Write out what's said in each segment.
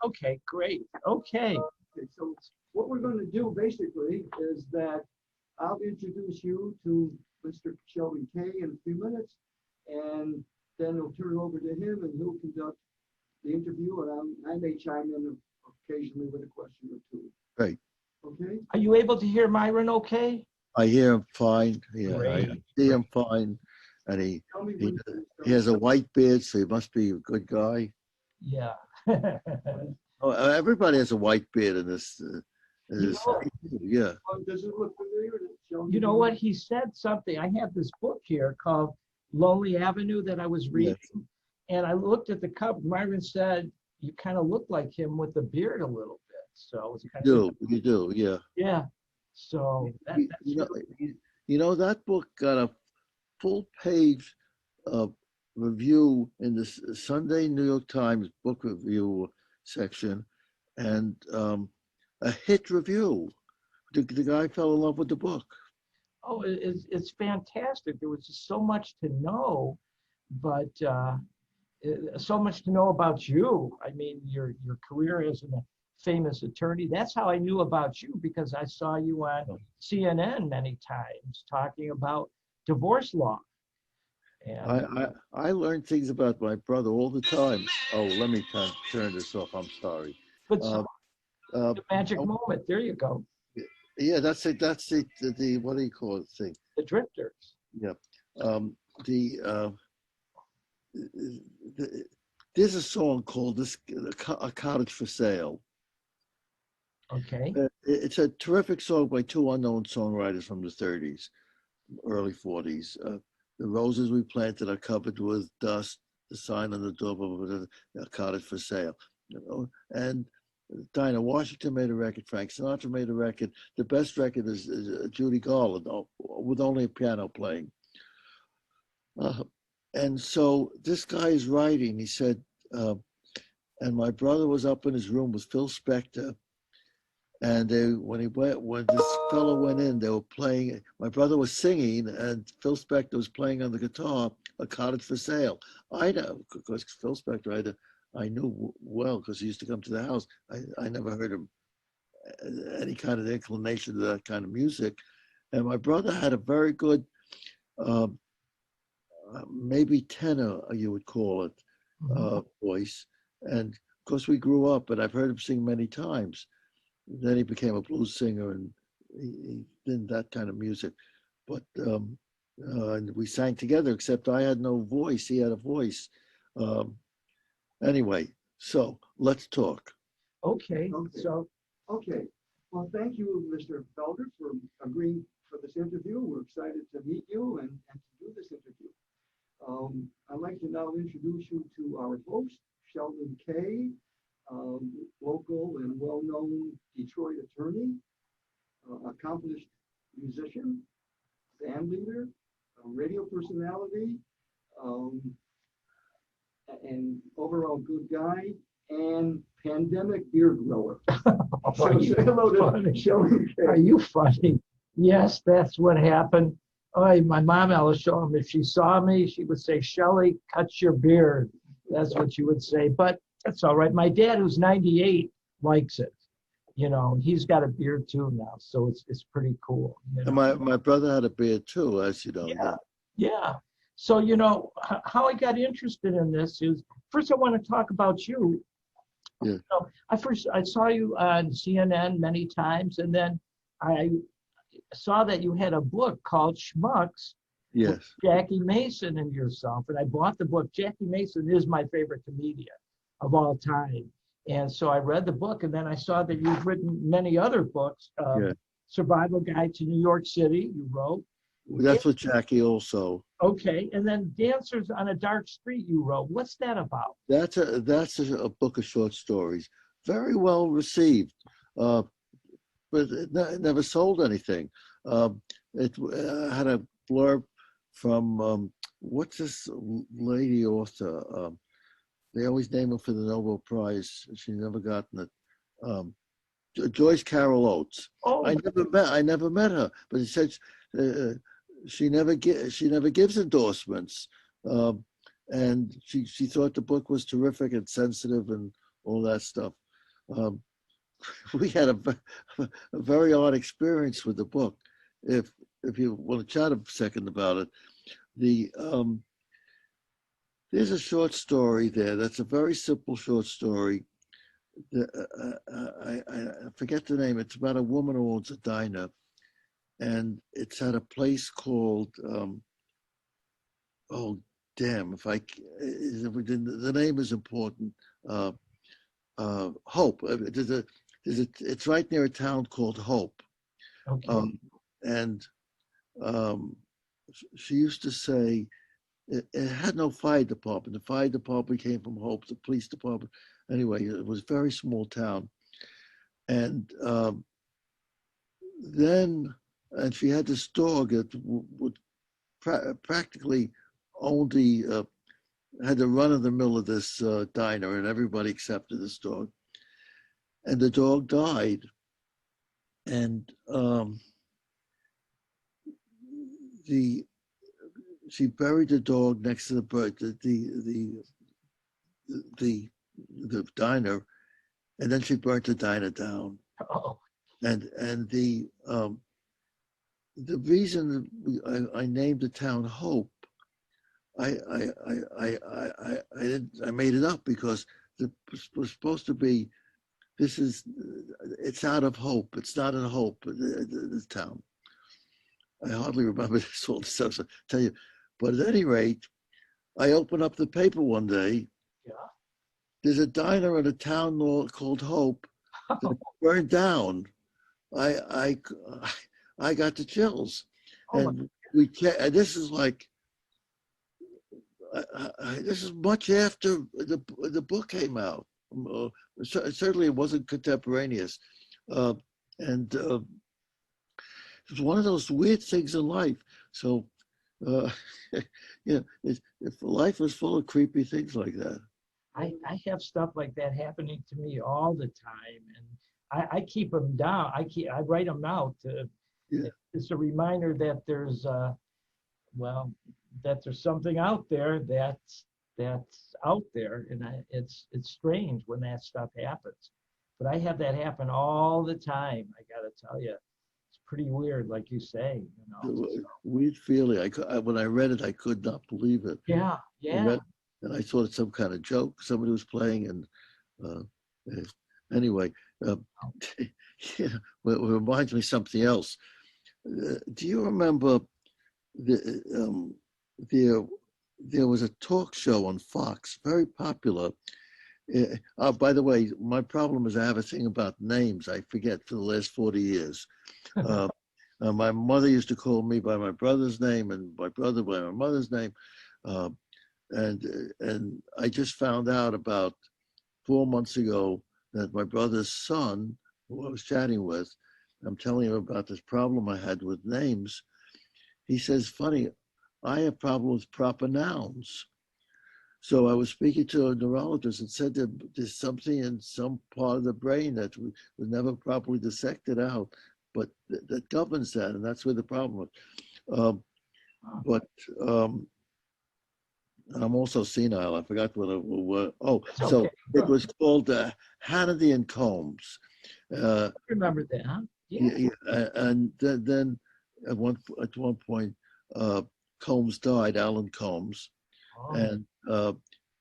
Okay, great. Okay. Okay, so what we're going to do basically is that I'll introduce you to Mr. Sheldon K in a few minutes, and then we'll turn it over to him, and he'll conduct the interview, and I may chime in occasionally with a question or two. Great. Okay? Are you able to hear Myron okay? I hear him fine. Yeah, I Great. see him fine. And he Tell me when he has a white beard, so he must be a good guy. Yeah. Oh, everybody has a white beard in this. Yeah. Does it look familiar? You know what? He said something. I have this book here called Lonely Avenue that I was reading. Yes. And I looked at the cover. Myron said, you kind of look like him with the beard a little bit. So it's kind of. You do, yeah. Yeah. So that's You know, that book got a full page review in the Sunday New York Times book review section, and a hit review. The guy fell in love with the book. Oh, it's fantastic. There was just so much to know, but so much to know about you. I mean, your career as a famous attorney. That's how I knew about you, because I saw you on CNN many times talking about divorce law. And I learned things about my brother all the time. Oh, let me turn this off. I'm sorry. but the magic oh, moment. There you go. Yeah, that's it. That's it. The what do you call it thing? The drifters. Yeah. There's a song called "A Cottage for Sale." Okay. It's a terrific song by two unknown songwriters from the 30s, early 40s. The roses we planted are covered with dust. The sign on the door, a cottage for sale. You know, and Dinah Washington made a record. Frank Sinatra made a record. The best record is Judy Garland, with only a piano playing. And so this guy is writing. He said, and my brother was up in his room with Phil Spector. And when this fellow went in, they were playing. My brother was singing, and Phil Spector was playing on the guitar, "A Cottage for Sale." I know, because Phil Spector, I knew well, because he used to come to the house. I never heard him any kind of inclination to that kind of music. And my brother had a very good, maybe tenor, you would call it, voice. And of course, we grew up, and I've heard him sing many times. Then he became a blues singer, and he did that kind of music. But and we sang together, except I had no voice. He had a voice. Anyway, so let's talk. Okay. So. Okay. Well, thank you, Mr. Felder, for agreeing for this interview. We're excited to meet you and to do this interview. I'd like to now introduce you to our host, Sheldon K., local and well-known Detroit attorney, accomplished musician, band leader, radio personality, and overall good guy, and pandemic beer grower. So say hello to Sheldon K. Are you funny? Yes, that's what happened. Oh, my mom, Alice Shaw, if she saw me, she would say, "Shelly, cut your beard." That's what she would say. But that's all right. My dad, who's 98, likes it. You know, he's got a beard too now, so it's pretty cool. You know? And my brother had a beard too, as you know. Yeah, yeah. So, you know, how I got interested in this is, first I want to talk about you. Yeah. You know, I saw you on CNN many times, and then I saw that you had a book called Schmucks. Yes. Jackie Mason and yourself, and I bought the book. Jackie Mason is my favorite comedian of all time. And so I read the book, and then I saw that you've written many other books. Yeah. Survival Guide to New York City, you wrote. That's what Jackie also. Okay, and then Dancers on a Dark Street, you wrote. What's that about? That's a book of short stories, very well received, but it never sold anything. It had a blurb from what's this lady author? They always name her for the Nobel Prize. She never gotten it. Joyce Carol Oates. Oh, I never met her, but she said she never gives endorsements, and she thought the book was terrific and sensitive and all that stuff. um, we had a very odd experience with the book. If you want to chat a second about it, the there's a short story there that's a very simple short story. I forget the name. It's about a woman who owns a diner, and it's at a place called oh damn, if I the name is important. Hope. It's right near a town called Hope. Okay. And she used to say it had no fire department. The fire department came from Hope, the police department. Anyway, it was a very small town. And and she had this dog that would practically only had the run of the mill of this diner, and everybody accepted this dog. And the dog died. And she buried the dog next to the diner, and then she burnt the diner down. Oh. And the reason I named the town Hope, I made it up because it was supposed to be. It's out of Hope. It's not in Hope. This town. I hardly remember this all the stuff. So I tell you, but at any rate, I opened up the paper one day. Yeah. There's a diner in a town called Hope that burned down. I got the chills, and this is like this is much after the book came out. Certainly, it wasn't contemporaneous, and it's one of those weird things in life. So, if life is full of creepy things like that. I have stuff like that happening to me all the time, and I keep them down. I write them out. It's a reminder that there's that there's something out there that's out there, and it's strange when that stuff happens. But I have that happen all the time. I gotta tell you, it's pretty weird, like you say. Weird feeling. When I read it, I could not believe it. Yeah. And I thought it's some kind of joke somebody was playing. And anyway, it reminds me of something else. Do you remember there was a talk show on Fox, very popular. By the way, my problem is I have a thing about names. I forget for the last 40 years. My mother used to call me by my brother's name and my brother by my mother's name. And I just found out about 4 months ago that my brother's son, who I was chatting with, I'm telling him about this problem I had with names. He says, funny, I have problems with proper nouns. So I was speaking to a neurologist and said that there's something in some part of the brain that was never properly dissected out, but that governs that, and that's where the problem was. But I'm also senile. I forgot what it was. Oh, so it was called Hannity and Combs. I remember that, huh? Yeah. And then at one point, Combs died, Alan Combs, and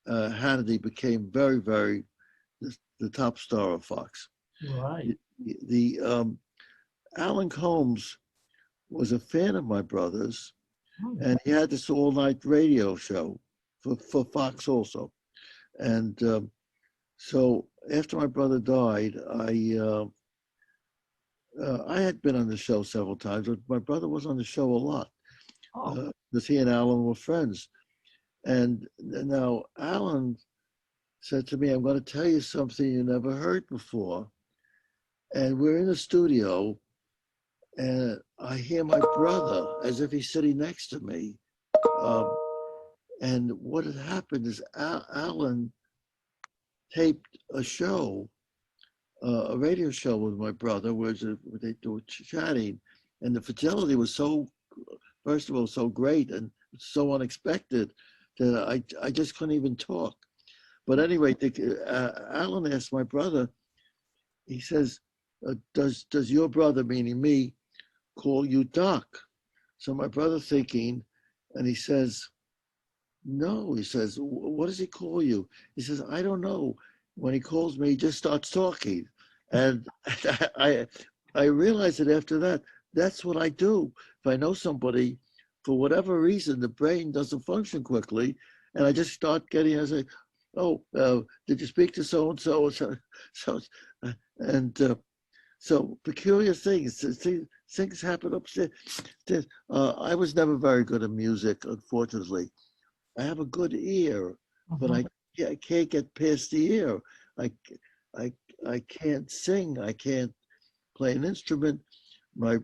Hannity became very, very the top star of Fox. Right. The Alan Combs was a fan of my brother's, and he had this all-night radio show for Fox also. And so after my brother died, I had been on the show several times, but my brother was on the show a lot because he and Alan were friends. And now Alan said to me, I'm going to tell you something you never heard before. And we're in the studio, and I hear my brother as if he's sitting next to me. And what had happened is Alan taped a show, a radio show with my brother, where they were chatting, and the fidelity was so, first of all, so great and so unexpected that I just couldn't even talk. But anyway, Alan asked my brother, he says, does your brother, meaning me, call you Doc? So my brother thinking, and he says, no, he says, what does he call you? He says, I don't know. When he calls me, he just starts talking. And I realized that after that, that's what I do. If I know somebody, for whatever reason, the brain doesn't function quickly, and I just start getting, I say, oh, did you speak to so-and-so? And so peculiar things, things happen upstairs. I was never very good at music, unfortunately. I have a good ear, but I can't get past the ear. I, I, I can't sing. I can't play an instrument. My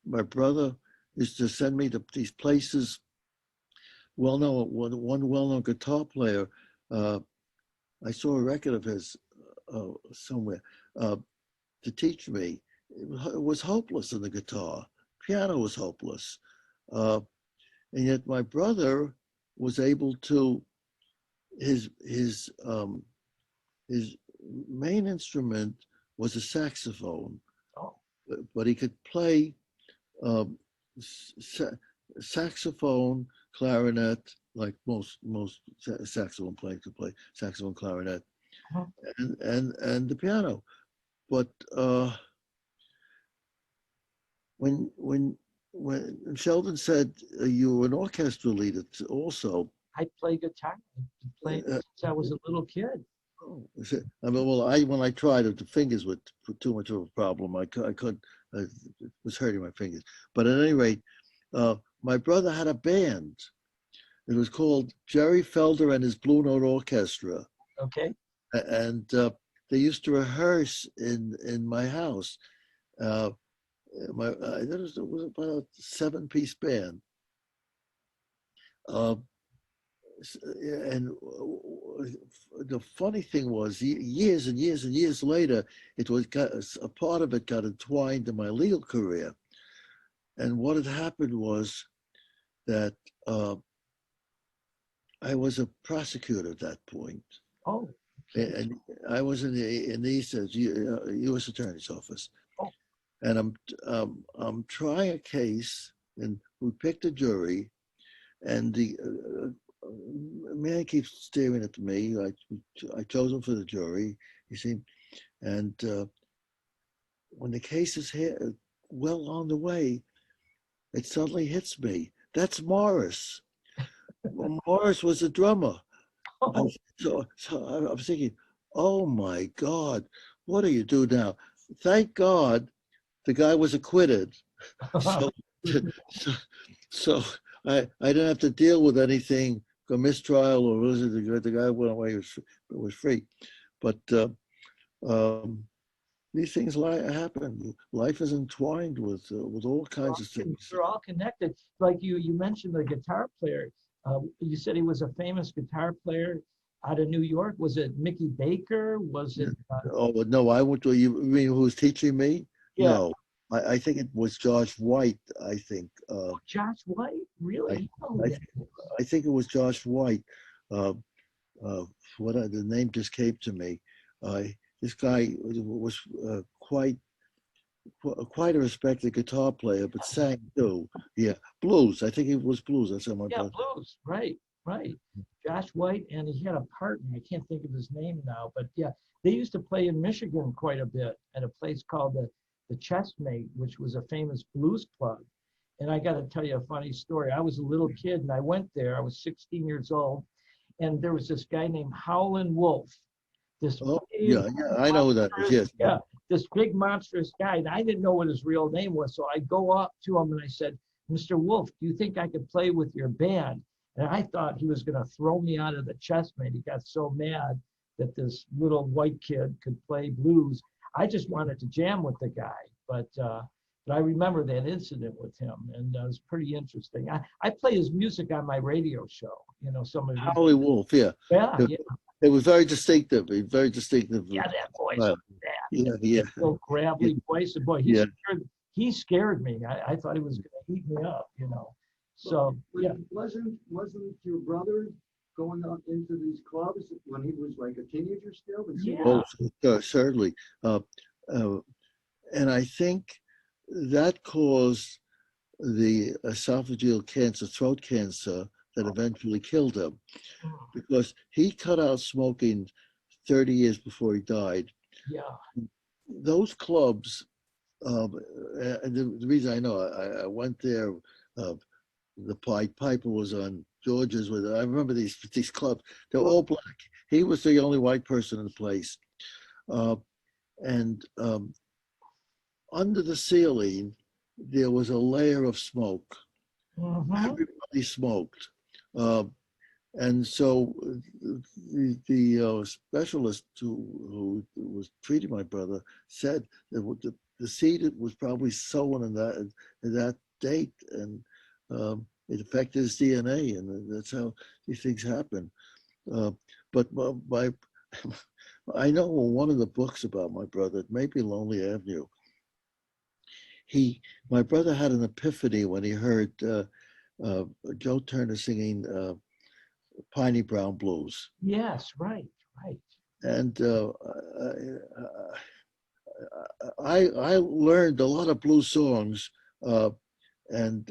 brother used to send me to these places. Well-known, one well-known guitar player. I saw a record of his somewhere to teach me. It was hopeless in the guitar. Piano was hopeless. And yet my brother was able to, his main instrument was a saxophone, but he could play saxophone, clarinet, like most saxophone players could play saxophone, clarinet, and the piano. But when Sheldon said you were an orchestra leader also. I play guitar. I played since I was a little kid. Oh, I mean, well, when I tried it, the fingers were too much of a problem. I couldn't. It was hurting my fingers. But at any rate, my brother had a band. It was called Jerry Felder and his Blue Note Orchestra. Okay. And they used to rehearse in my house. It was about a 7-piece band. And the funny thing was, years and years and years later, a part of it got entwined in my legal career. And what had happened was that I was a prosecutor at that point. Oh. Okay. And I was in the East U.S. Attorney's Office. Oh. And I'm trying a case, and we picked a jury, and the man keeps staring at me. I chose him for the jury, you see, and when the case is here, well on the way, it suddenly hits me. That's Morris. Well, Morris was a drummer. Oh. So I'm thinking, oh my God, what do you do now? Thank God the guy was acquitted. So I didn't have to deal with anything, a mistrial, or was it the guy went away, was free. But these things happen. Life is entwined with all kinds of things. We're all connected. Like you mentioned the guitar player. You said he was a famous guitar player out of New York. Was it Mickey Baker? Was it? Oh no, I went to. You mean who was teaching me? Yeah. No, I think it was Josh White. I think. Josh White, really? I think it was Josh White. The name just came to me. This guy was quite a respected guitar player, but sang too. Yeah, blues. I think it was blues. That's what yeah, blues. Right. Josh White, and he had a partner. I can't think of his name now, but yeah, they used to play in Michigan quite a bit at a place called the Chessmate, which was a famous blues club. And I got to tell you a funny story. I was a little kid, and I went there. I was 16 years old, and there was this guy named Howlin' Wolf. This I know who that is. Yes. Yeah, this big monstrous guy. And I didn't know what his real name was, so I go up to him and I said, "Mr. Wolf, do you think I could play with your band?" And I thought he was going to throw me out of the Chessmate. He got so mad that this little white kid could play blues. I just wanted to jam with the guy, but I remember that incident with him, and it was pretty interesting. I play his music on my radio show. You know, some of Howlin' Wolf. Yeah. It was very distinctive. Very distinctive. Yeah, that voice. Yeah. Little gravelly voice. And boy, he scared me. I thought he was going to eat me up. You know. So wasn't your brother going out into these clubs when he was like a teenager still? And see Yeah. Oh, certainly. Uh, uh, and I think that caused the esophageal cancer, throat cancer, that eventually killed him, Mm, because he cut out smoking 30 years before he died. yeah. Those clubs, and the reason I know, I went there, uh, the Pied Piper was on George's with, I remember these clubs, they're all black. He was the only white person in the place. Uh, and under the ceiling, there was a layer of smoke. Mm-hmm. Everybody smoked. Uh, and so the specialist who was treating my brother said that the seed was probably sown in that date, and it affected his DNA, and that's how these things happen. Uh, but I know one of the books about my brother, it may be Lonely Avenue. My brother had an epiphany when he heard Joe Turner singing Piney Brown Blues. Yes, right, right. And I learned a lot of blues songs, and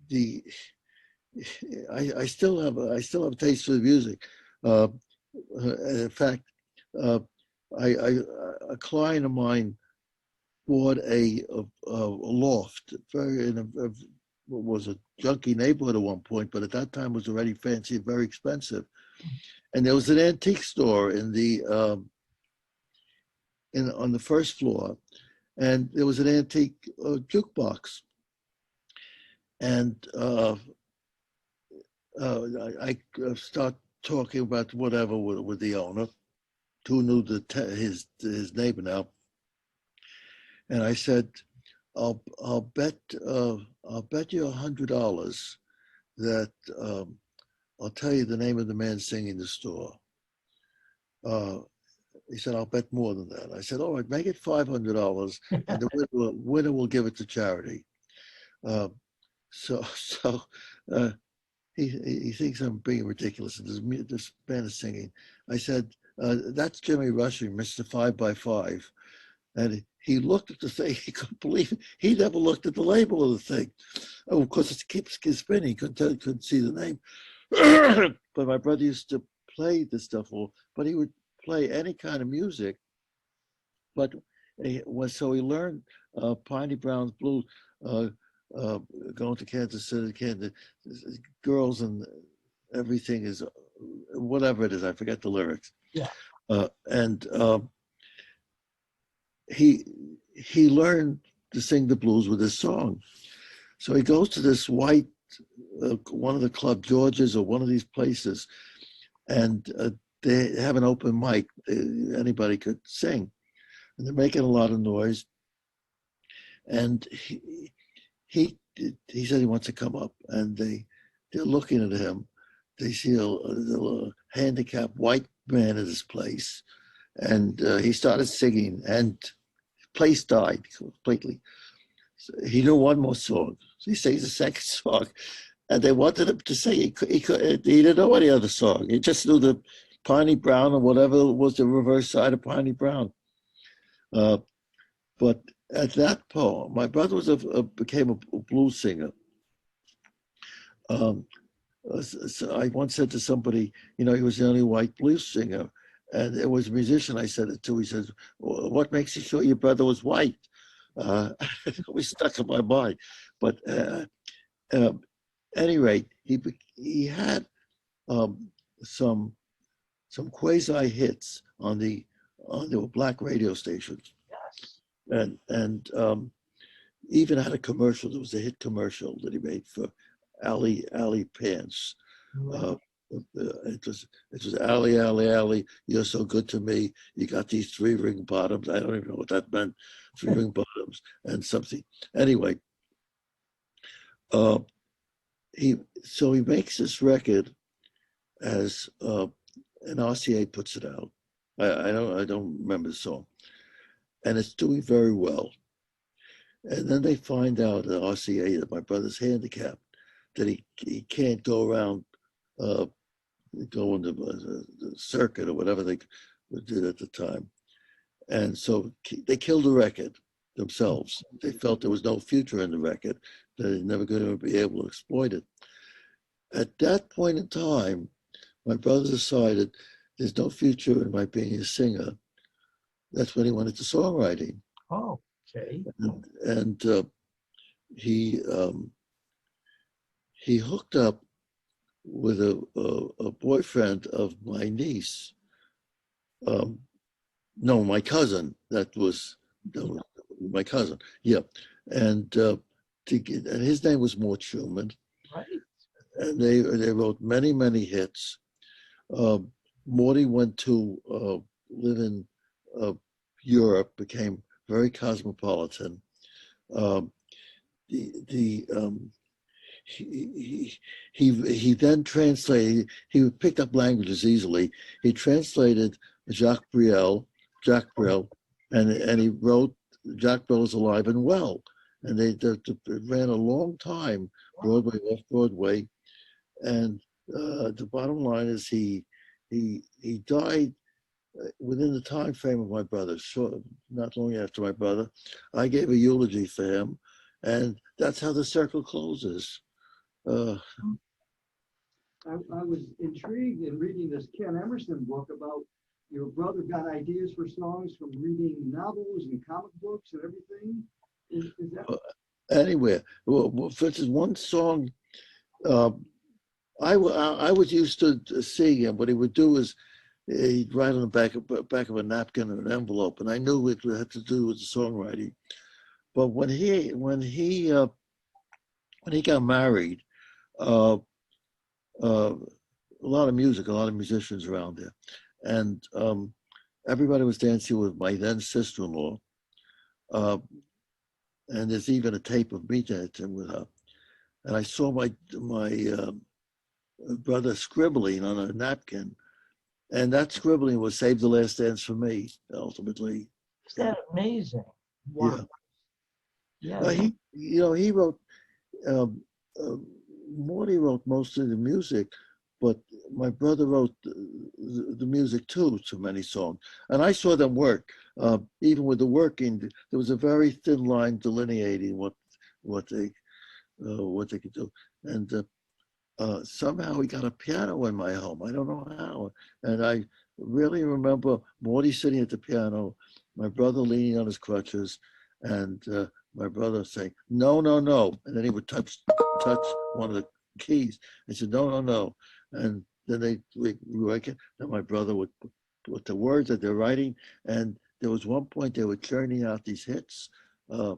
the I still have a taste for the music. Uh, in fact, uh, a client of mine bought a loft very in what was a junky neighborhood at one point, but at that time was already fancy and very expensive. And there was an antique store in the on the first floor, and there was an antique jukebox. And I start talking about whatever with the owner, who knew his neighbor now, and I said, I'll bet you $100 that I'll tell you the name of the man singing the store. Uh, he said, I'll bet more than that. I said, all right, make it $500, and the winner will give it to charity. Uh, so he thinks I'm being ridiculous. And this man is singing. I said, that's Jimmy Rushing, Mr. 5 by 5. And he looked at the thing. He couldn't believe it. He never looked at the label of the thing. Oh, of course, it keeps spinning. He couldn't see the name. But my brother used to play this stuff, but he would play any kind of music. But so he learned Piney Brown's Blues, uh, going to Kansas City, girls and everything is whatever it is. I forget the lyrics. Yeah. And he learned to sing the blues with his song. So he goes to this white one of the Club Georges or one of these places, and they have an open mic. Anybody could sing, and they're making a lot of noise. And he said he wants to come up, and they're looking at him. They see a handicapped white man at his place, and he started singing, and place died completely. So he knew one more song. So he sings the second song, and they wanted him to sing. He didn't know any other song. He just knew the Piney Brown or whatever was the reverse side of Piney Brown. But at that poem, my brother became a blues singer. So I once said to somebody, he was the only white blues singer. And it was a musician I said it to. He says, what makes you sure your brother was white? It always stuck in my mind. But any rate, he had some quasi hits on the black radio stations, Yes. and even had a commercial. There was a hit commercial that he made for Alley Pants. Right. It was Alley, you're so good to me. You got these 3-ring bottoms. I don't even know what that meant. 3-ring bottoms and something. Anyway, he makes this record as an RCA puts it out. I don't remember the song, and it's doing very well. And then they find out at RCA that my brother's handicapped, that he can't go around uh, go into the circuit or whatever they did at the time. And so they killed the record themselves. They felt there was no future in the record, that they're never going to be able to exploit it. At that point in time, my brother decided there's no future in my being a singer. That's when he went into songwriting. Oh, okay. And he hooked up with a boyfriend of my niece. No, my cousin. That was my cousin. Yeah, and and his name was Mort Schumann. Right. And they wrote many hits. Morty went to live in Europe, became very cosmopolitan. Um, the he then translated. He picked up languages easily. He translated Jacques Brel, and he wrote Jacques Brel is alive and well. And they ran a long time, Broadway, off Broadway, and the bottom line is he died within the time frame of my brother. Short, not long after my brother, I gave a eulogy for him, and that's how the circle closes. I was intrigued in reading this Ken Emerson book about your brother got ideas for songs from reading novels and comic books and everything. Is that? Anywhere. Well, for instance, one song, I was used to seeing him. What he would do is he'd write on the back of a napkin or an envelope, and I knew it had to do with the songwriting. But when he got married, a lot of music, a lot of musicians around there, and everybody was dancing with my then sister-in-law, and there's even a tape of me dancing with her. And I saw my brother scribbling on a napkin, and that scribbling was "Save the Last Dance for Me." Ultimately, Is that amazing? Wow. Yeah. He wrote. Morty wrote most of the music, but my brother wrote the music too to many songs, and I saw them work. Even with the working, there was a very thin line delineating what they could do, and somehow we got a piano in my home. I don't know how, and I really remember Morty sitting at the piano, my brother leaning on his crutches, and my brother saying, "No, no, no," and then he would touch one of the keys and said, "No, no, no," and then we work it. And my brother would put the words that they're writing, and there was one point they were churning out these hits. I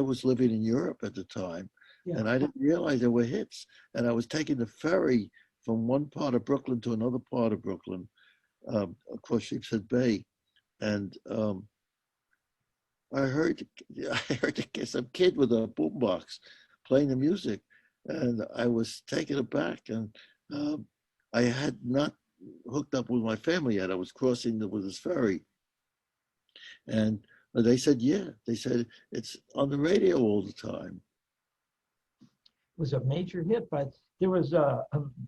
was living in Europe at the time, and I didn't realize there were hits. And I was taking the ferry from one part of Brooklyn to another part of Brooklyn, across Sheepshead Bay, and I heard some kid with a boombox playing the music, and I was taken aback. And I had not hooked up with my family yet. I was crossing with this ferry, and they said, "Yeah." They said it's on the radio all the time. Was a major hit, but there was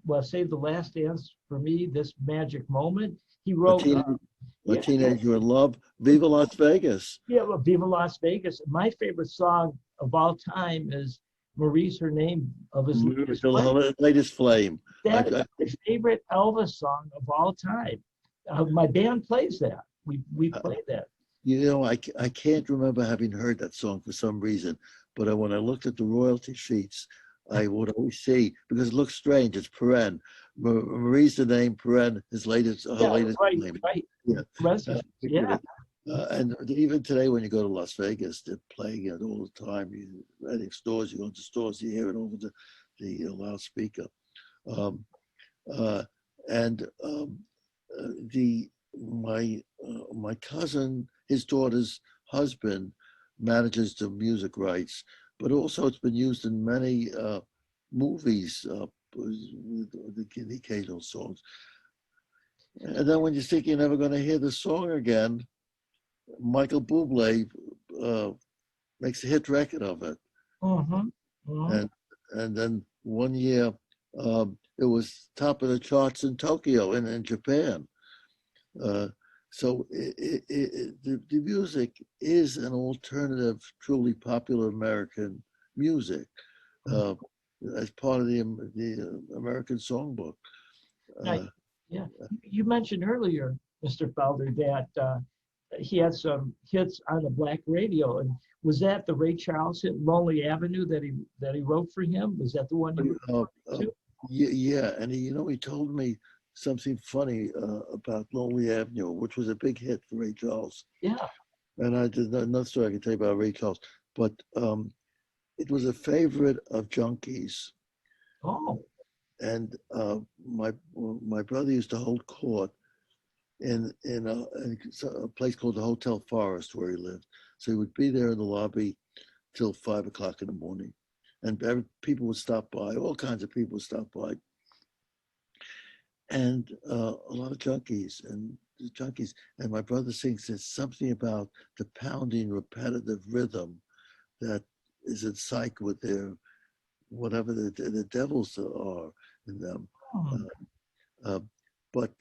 well, Save the Last Dance for Me, This Magic Moment. He wrote A Teenager in Love, Viva Las Vegas. Yeah, well, Viva Las Vegas. My favorite song of all time is Marie's Her Name of his latest flame. That is my favorite Elvis song of all time. My band plays that. We play that. You know, I can't remember having heard that song for some reason, but when I looked at the royalty sheets, I would always see, because it looks strange, it's Perrin. Marie's the name, Perrin, her latest name. Right. Yeah. And even today, when you go to Las Vegas, they're playing it all the time. You go into stores, you hear it over the loudspeaker. My cousin, his daughter's husband, manages the music rights, but also it's been used in many movies with the occasional songs. And then when you think you're never going to hear the song again, Michael Bublé makes a hit record of it. Mm-hmm. Mm-hmm. And then one year, It was top of the charts in Tokyo and in Japan. So the music is an alternative, truly popular American music as part of the American songbook. Now, yeah, you mentioned earlier, Mr. Felder, that he had some hits on the black radio, and was that the Ray Charles hit "Lonely Avenue" that he wrote for him? Was that the one you wrote to? Yeah, and he told me something funny about Lonely Avenue, which was a big hit for Ray Charles. Yeah. And I did another story I can tell you about Ray Charles, but it was a favorite of junkies. Oh. And my brother used to hold court in a place called the Hotel Forest where he lived. So he would be there in the lobby till 5 o'clock in the morning, and people would stop by. All kinds of people would stop by, and a lot of junkies. And my brother sings. There's something about the pounding, repetitive rhythm that is in sync with their whatever the devils are in them. But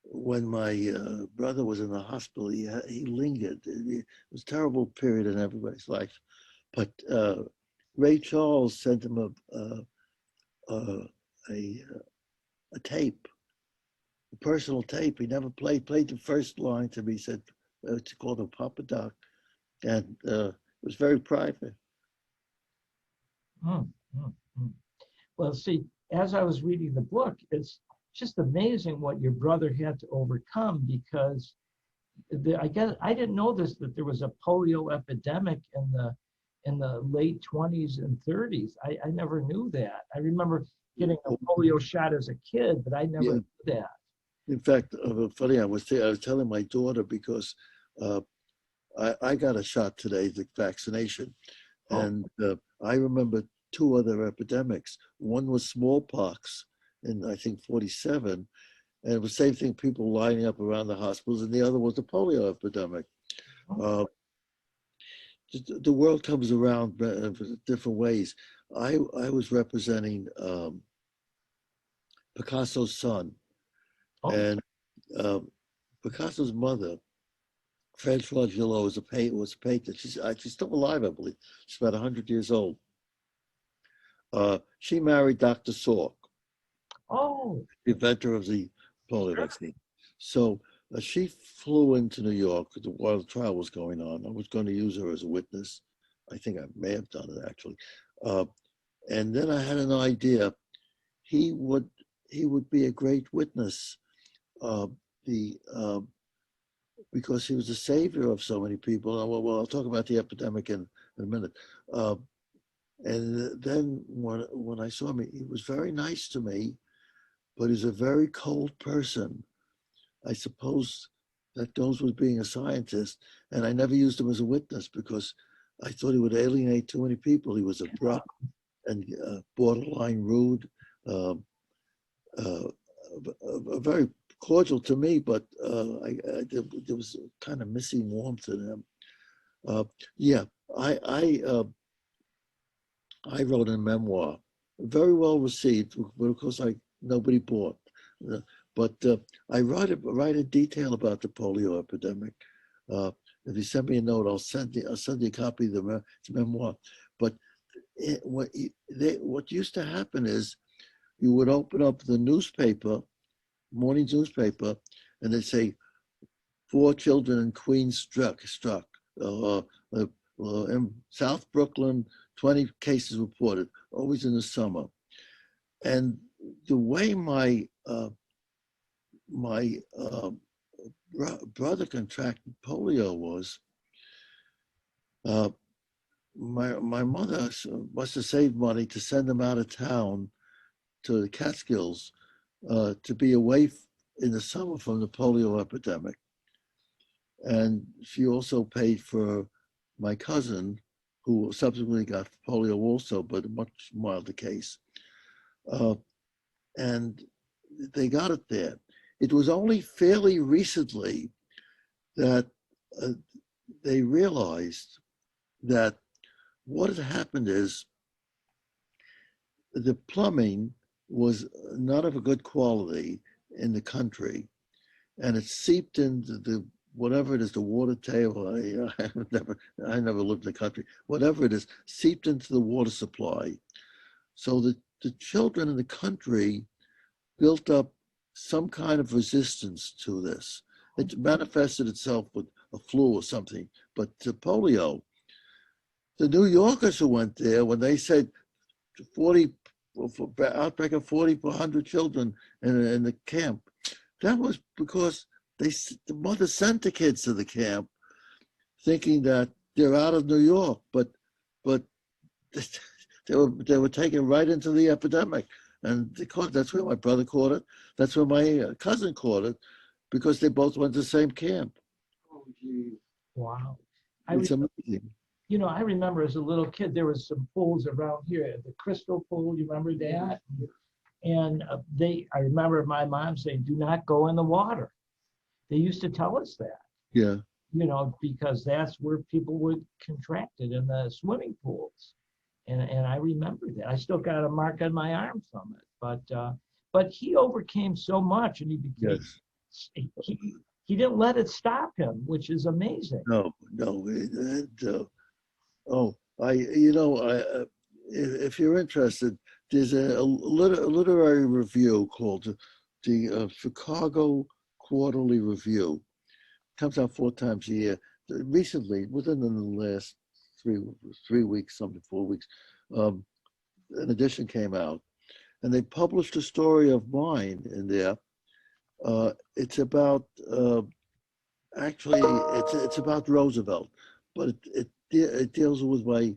when my brother was in the hospital, he lingered. It was a terrible period in everybody's life. But Ray Charles sent him a tape, a personal tape. He never played the first line to me. He said, it's called a Papa Doc. And it was very private. Well, see, as I was reading the book, it's just amazing what your brother had to overcome, because I guess I didn't know this, that there was a polio epidemic in the late 20s and 30s. I never knew that. I remember getting a polio shot as a kid, but I never knew that. In fact, funny, I was telling my daughter, because I got a shot today, the vaccination, and I remember two other epidemics. One was smallpox in, I think, 47, and it was the same thing, people lining up around the hospitals, and the other was the polio epidemic. The world comes around in different ways. I was representing Picasso's son, and Picasso's mother, Francoise Gillot, was a painter. She's still alive, I believe. She's about 100 years old. She married Dr. Salk, the inventor of the polio vaccine. So she flew into New York while the trial was going on. I was going to use her as a witness. I think I may have done it, actually. And then I had an idea. He would be a great witness, because he was the savior of so many people. Well, I'll talk about the epidemic in a minute. And then when I saw him, he was very nice to me, but he's a very cold person. I suppose that goes with being a scientist. And I never used him as a witness because I thought he would alienate too many people. He was abrupt and borderline rude, very cordial to me, but there was kind of missing warmth in him. I wrote a memoir, very well received, but of course nobody bought. But I write a detail about the polio epidemic. If you send me a note, I'll send you a copy of the memoir. But what used to happen is you would open up the newspaper, morning newspaper, and they'd say 4 children in Queens struck. In South Brooklyn, 20 cases reported, always in the summer. And the way my brother contracted polio was, my mother must have saved money to send him out of town to the Catskills to be away in the summer from the polio epidemic. And she also paid for my cousin, who subsequently got polio also, but a much milder case. And they got it there. It was only fairly recently that they realized that what had happened is the plumbing was not of a good quality in the country, and it seeped into the whatever it is, the water table. I never lived in the country. Whatever it is, seeped into the water supply. So the children in the country built up some kind of resistance to this. It manifested itself with a flu or something, but to polio. The New Yorkers who went there, when they said 40 outbreak of 40 per 100 children in the camp, that was because the mother sent the kids to the camp thinking that they're out of New York, but they were taken right into the epidemic, and that's where my brother caught it. That's where my cousin caught it, because they both went to the same camp. Oh, geez. Wow. It's amazing. You know, I remember as a little kid, there was some pools around here, the Crystal Pool. You remember that? And I remember my mom saying, "Do not go in the water." They used to tell us that. Yeah. You know, because that's where people would contract it, in the swimming pools. And I remember that. I still got a mark on my arm from it. But he overcame so much, and he became, Yes. he didn't let it stop him, which is amazing. No. If you're interested, there's a literary review called the Chicago Quarterly Review. It comes out 4 times a year. Recently, within the last 3 weeks, 4 weeks, an edition came out, and they published a story of mine in there. It's about actually it's about Roosevelt, but it deals with my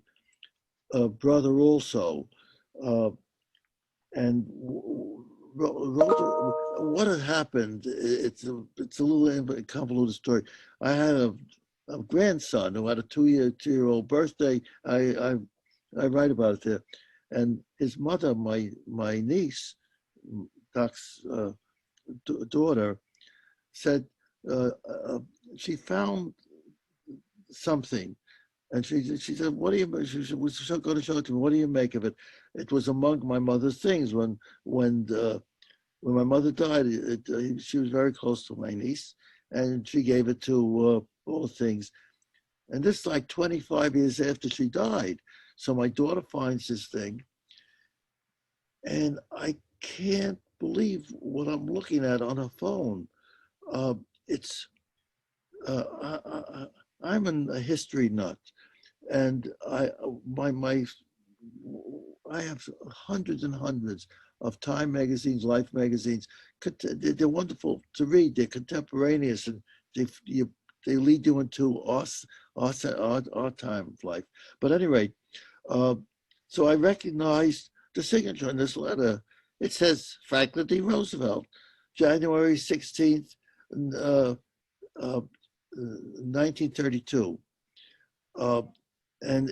brother also, and what had happened. It's a little convoluted story. I had a grandson who had a 2-year-old birthday. I write about it there, and his mother, my niece, Doc's daughter, said she found something, and she said, "What do you?" She was going to show it to me. "What do you make of it?" It was among my mother's things. When my mother died, she was very close to my niece, and she gave it to all things. And this is like 25 years after she died. So my daughter finds this thing, and I can't believe what I'm looking at on her phone. It's I'm a history nut, and I have hundreds and hundreds of Time magazines, Life magazines. They're wonderful to read. They're contemporaneous, and they lead you into our time of life. But anyway, so I recognized the signature on this letter. It says Franklin D. Roosevelt, January 16th, 1932. And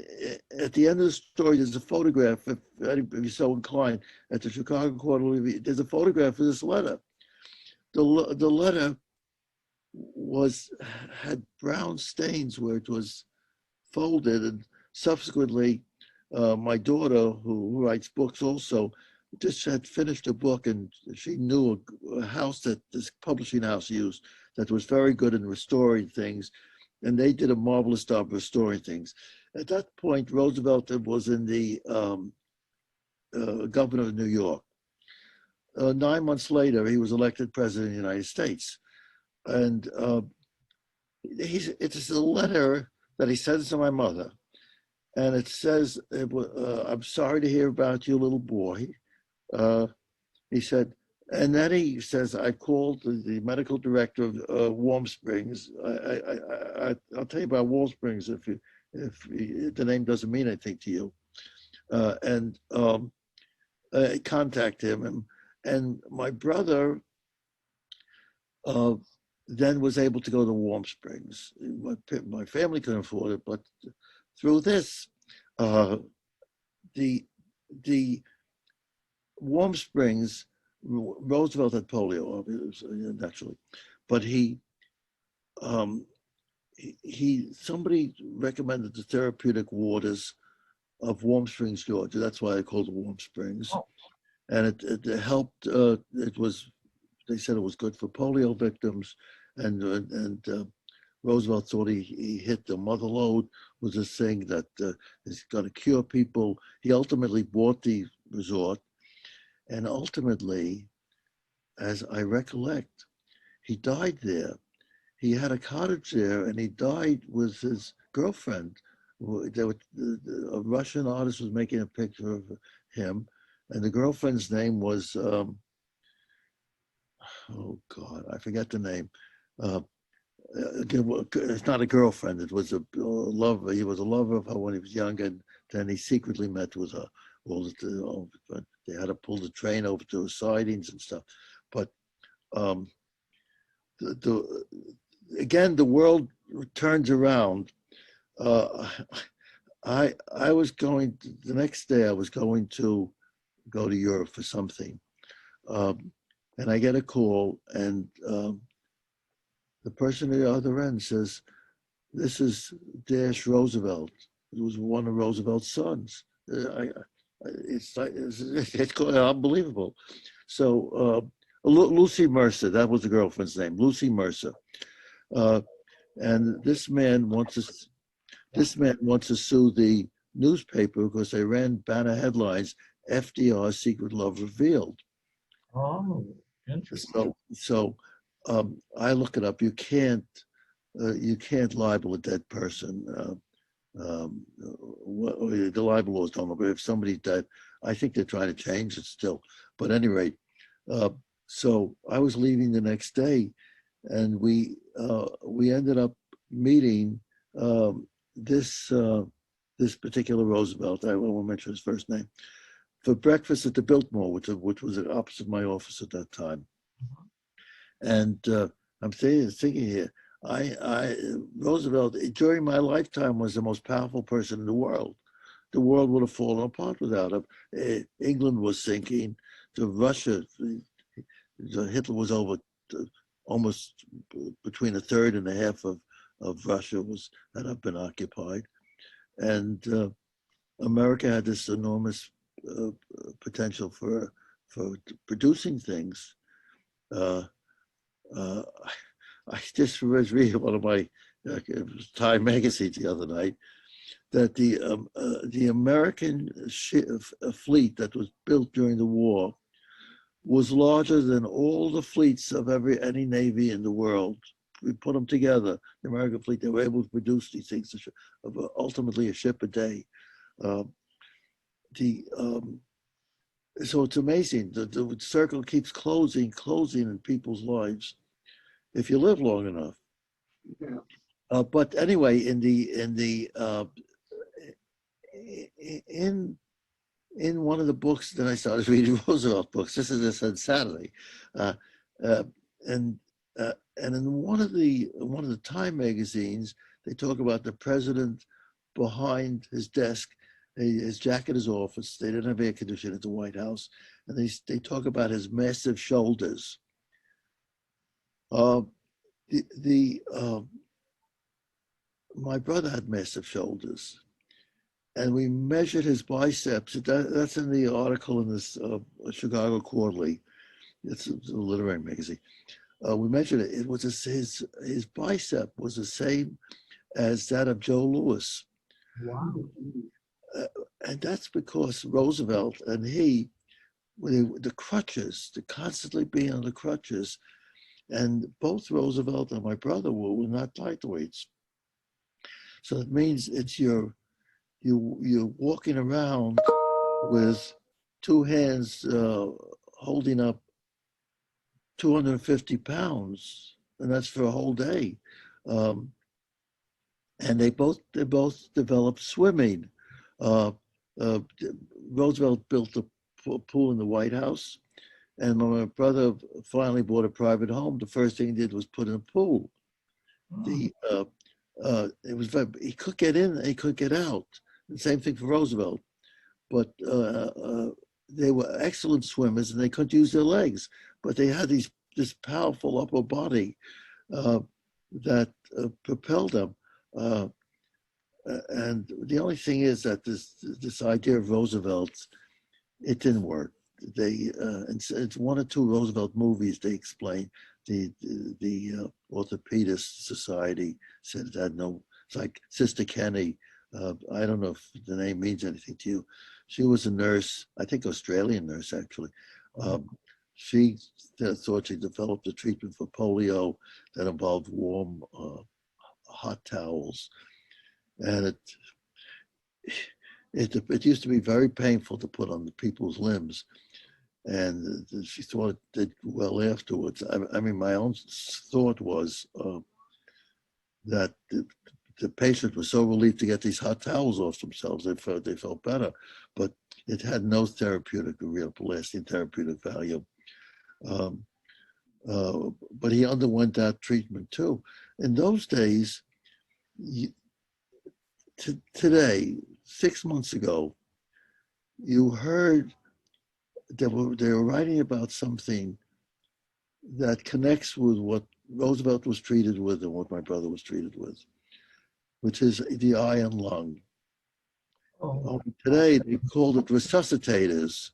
at the end of the story, there's a photograph, if you're so inclined, at the Chicago Quarterly Review. There's a photograph of this letter. The letter had brown stains where it was folded, and subsequently, my daughter, who writes books also, just had finished a book, and she knew a house that this publishing house used that was very good in restoring things, and they did a marvelous job restoring things. At that point, Roosevelt was in the governor of New York. 9 months later, he was elected president of the United States. And it's a letter that he sends to my mother. And it says, "I'm sorry to hear about you, little boy." He said, and then he says, "I called the medical director of Warm Springs." I'll tell you about Warm Springs if the name doesn't mean anything to you. And contact him. And my brother then was able to go to Warm Springs. My family couldn't afford it, but through this, the Warm Springs, Roosevelt had polio, naturally, but somebody recommended the therapeutic waters of Warm Springs, Georgia. That's why I called it Warm Springs. Oh, And it helped. They said it was good for polio victims, and Roosevelt thought he hit the mother lode was this thing that is going to cure people. He ultimately bought the resort, and ultimately, as I recollect, he died there. He had a cottage there, and he died with his girlfriend. A Russian artist was making a picture of him, and the girlfriend's name was oh God, I forget the name. Uh, it's not a girlfriend. It was a lover. He was a lover of her when he was young, and then he secretly met with her. But they had to pull the train over to the sidings and stuff. But um, again, the world turns around. Uh, I was going the next day. I was going to go to Europe for something, and I get a call, and the person at the other end says, "This is Dash Roosevelt." It was one of Roosevelt's sons. It's unbelievable. So Lucy Mercer, that was the girlfriend's name, Lucy Mercer, and this man wants to sue the newspaper because they ran banner headlines, "FDR's secret love revealed." oh, interesting. So I look it up. You can't libel a dead person. The libel laws don't know, but if somebody's dead, I think they're trying to change it still. But at any rate, so I was leaving the next day, and we ended up meeting this particular Roosevelt. I won't mention his first name, for breakfast at the Biltmore, which was opposite my office at that time. And I'm thinking here, Roosevelt during my lifetime was the most powerful person in the world. The world would have fallen apart without him. England was sinking. Russia, Hitler was over almost between a third and a half of Russia had been occupied, and America had this enormous potential for producing things. I just was reading one of my Time magazines the other night that the American fleet that was built during the war was larger than all the fleets of any navy in the world. We put them together, the American fleet. They were able to produce these things, ultimately a ship a day. So it's amazing. The circle keeps closing in people's lives if you live long enough. Yeah. But anyway, in one of the books that I started reading, Roosevelt books. This is insanity, and in one of the Time magazines, they talk about the president behind his desk, his jacket, his office. They didn't have air conditioning at the White House, and they talk about his massive shoulders. My brother had massive shoulders, and we measured his biceps. That's in the article in this Chicago Quarterly. It's a literary magazine. We measured it. It was his bicep was the same as that of Joe Louis. Wow. And that's because Roosevelt and he, the crutches, to constantly being on the crutches, and both Roosevelt and my brother were not lightweights. So it means you're walking around with two hands holding up 250 pounds, and that's for a whole day. And they both developed swimming. Roosevelt built a pool in the White House, and when my brother finally bought a private home, the first thing he did was put in a pool. It was he could get in, he could get out. The same thing for Roosevelt, but they were excellent swimmers and they couldn't use their legs, but they had this powerful upper body that propelled them. and the only thing is that this idea of Roosevelt's, it didn't work. They it's one or two Roosevelt movies. They explain the orthopedist society said that no, it's like Sister Kenny. I don't know if the name means anything to you. She was a nurse, I think Australian nurse actually. She thought she developed a treatment for polio that involved warm, hot towels, and it used to be very painful to put on the people's limbs, and she thought it did well afterwards. I mean, my own thought was that the patient was so relieved to get these hot towels off themselves. They felt better, but it had no real lasting therapeutic value. But he underwent that treatment too. In those days, today, 6 months ago, you heard they were writing about something that connects with what Roosevelt was treated with and what my brother was treated with, which is the eye and lung. Today, they called it resuscitators.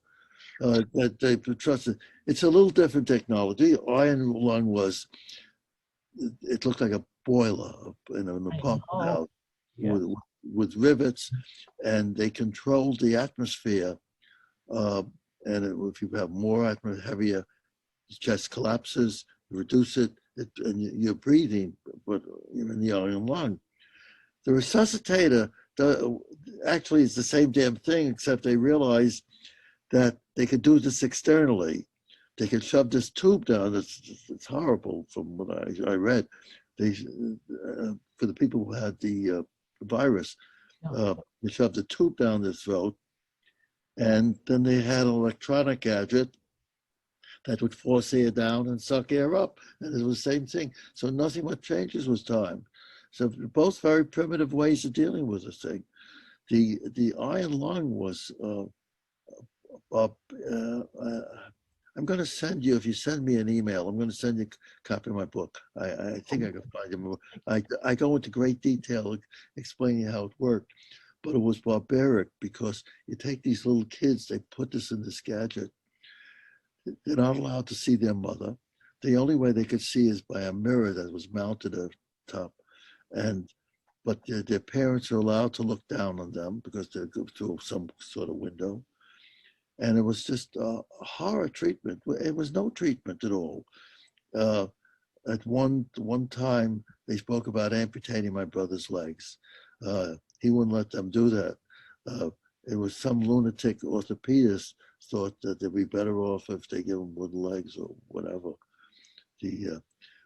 That they trusted. It's a little different technology. Eye and lung was, it looked like a boiler in an apartment house with rivets, and they controlled the atmosphere. And if you have more atmosphere, heavier, the chest collapses, reduce it, and you're breathing, but you're in the eye and lung. The resuscitator actually is the same damn thing, except they realized that they could do this externally. They could shove this tube down. It's horrible from what I read. They for the people who had the virus, they shoved a tube down their throat, and then they had an electronic gadget that would force air down and suck air up, and it was the same thing. So nothing much changes with time. So both very primitive ways of dealing with this thing. The eye and lung was. I'm going to send you, if you send me an email, I'm going to send you a copy of my book. I think I can find it. I go into great detail explaining how it worked, but it was barbaric because you take these little kids, they put this in this gadget. They're not allowed to see their mother. The only way they could see is by a mirror that was mounted at the top. But their parents are allowed to look down on them because they go through some sort of window. And it was just a horror treatment. It was no treatment at all. At one time, they spoke about amputating my brother's legs. He wouldn't let them do that. It was some lunatic orthopedist thought that they'd be better off if they give them wooden legs or whatever.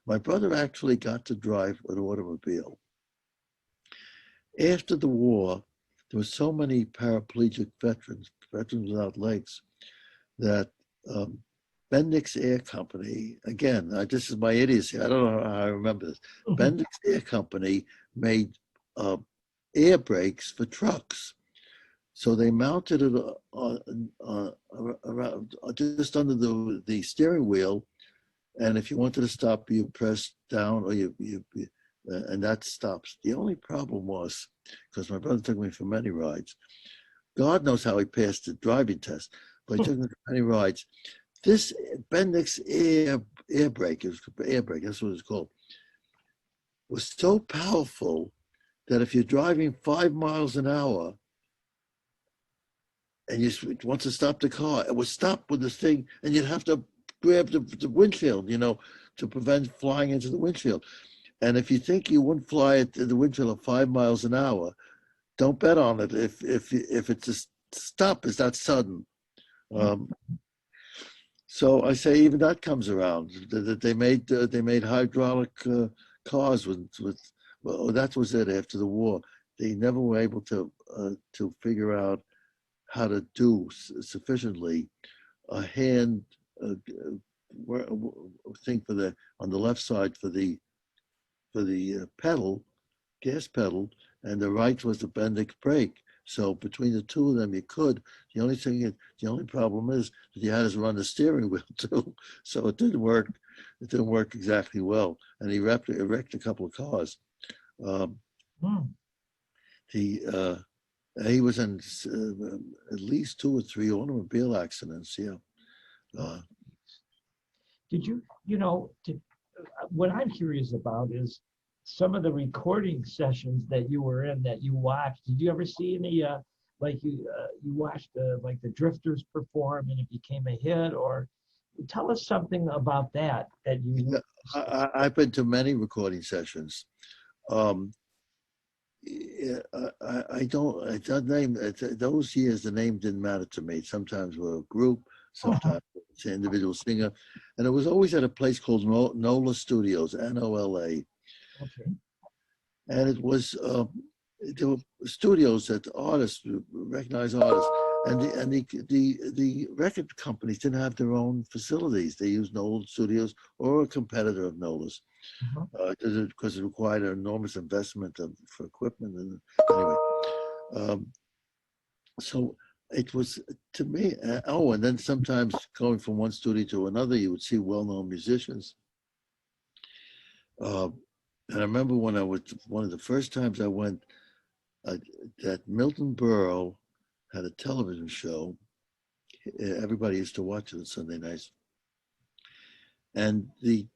My brother actually got to drive an automobile. After the war, there were so many paraplegic veterans without legs, that Bendix Air Company, again, this is my idiocy, I don't know how I remember this. Bendix Air Company made air brakes for trucks. So they mounted it around, just under the steering wheel, and if you wanted to stop, you press down, or and that stops. The only problem was, because my brother took me for many rides, God knows how he passed the driving test, but he took me for many rides. This Bendix air brake, that's what it's called, was so powerful that if you're driving 5 miles an hour and you want to stop the car, it would stop with this thing, and you'd have to grab the windshield, to prevent flying into the windshield. And if you think you wouldn't fly at the windshield at 5 miles an hour, don't bet on it if it's a stop is that sudden. So I say even that comes around. That they made hydraulic cars with well, that was it after the war. They never were able to figure out how to do sufficiently a hand thing on the left side for the pedal, gas pedal, and the right was the Bendix brake. So between the two of them, you could. The only problem is that you had to run the steering wheel too. So it didn't work. It didn't work exactly well, and he wrecked a couple of cars. he was in at least 2 or 3 automobile accidents. Yeah. Did you, what I'm curious about is some of the recording sessions that you were in that you watched. Did you ever see any, like you watched like the Drifters perform and it became a hit, or tell us something about that you. Yeah, I've been to many recording sessions. Yeah, I don't name those years. The name didn't matter to me. Sometimes we're a group, sometimes it's an individual singer, and it was always at a place called NOLA Studios, NOLA, Okay. and it was there were studios that artists, recognized artists, and the record companies didn't have their own facilities. They used NOLA Studios or a competitor of NOLA's. Because it required an enormous investment for equipment. And anyway, so it was to me. And then sometimes going from one studio to another, you would see well-known musicians. And I remember when I was one of the first times I went, that Milton Berle had a television show. Everybody used to watch it on Sunday nights, and the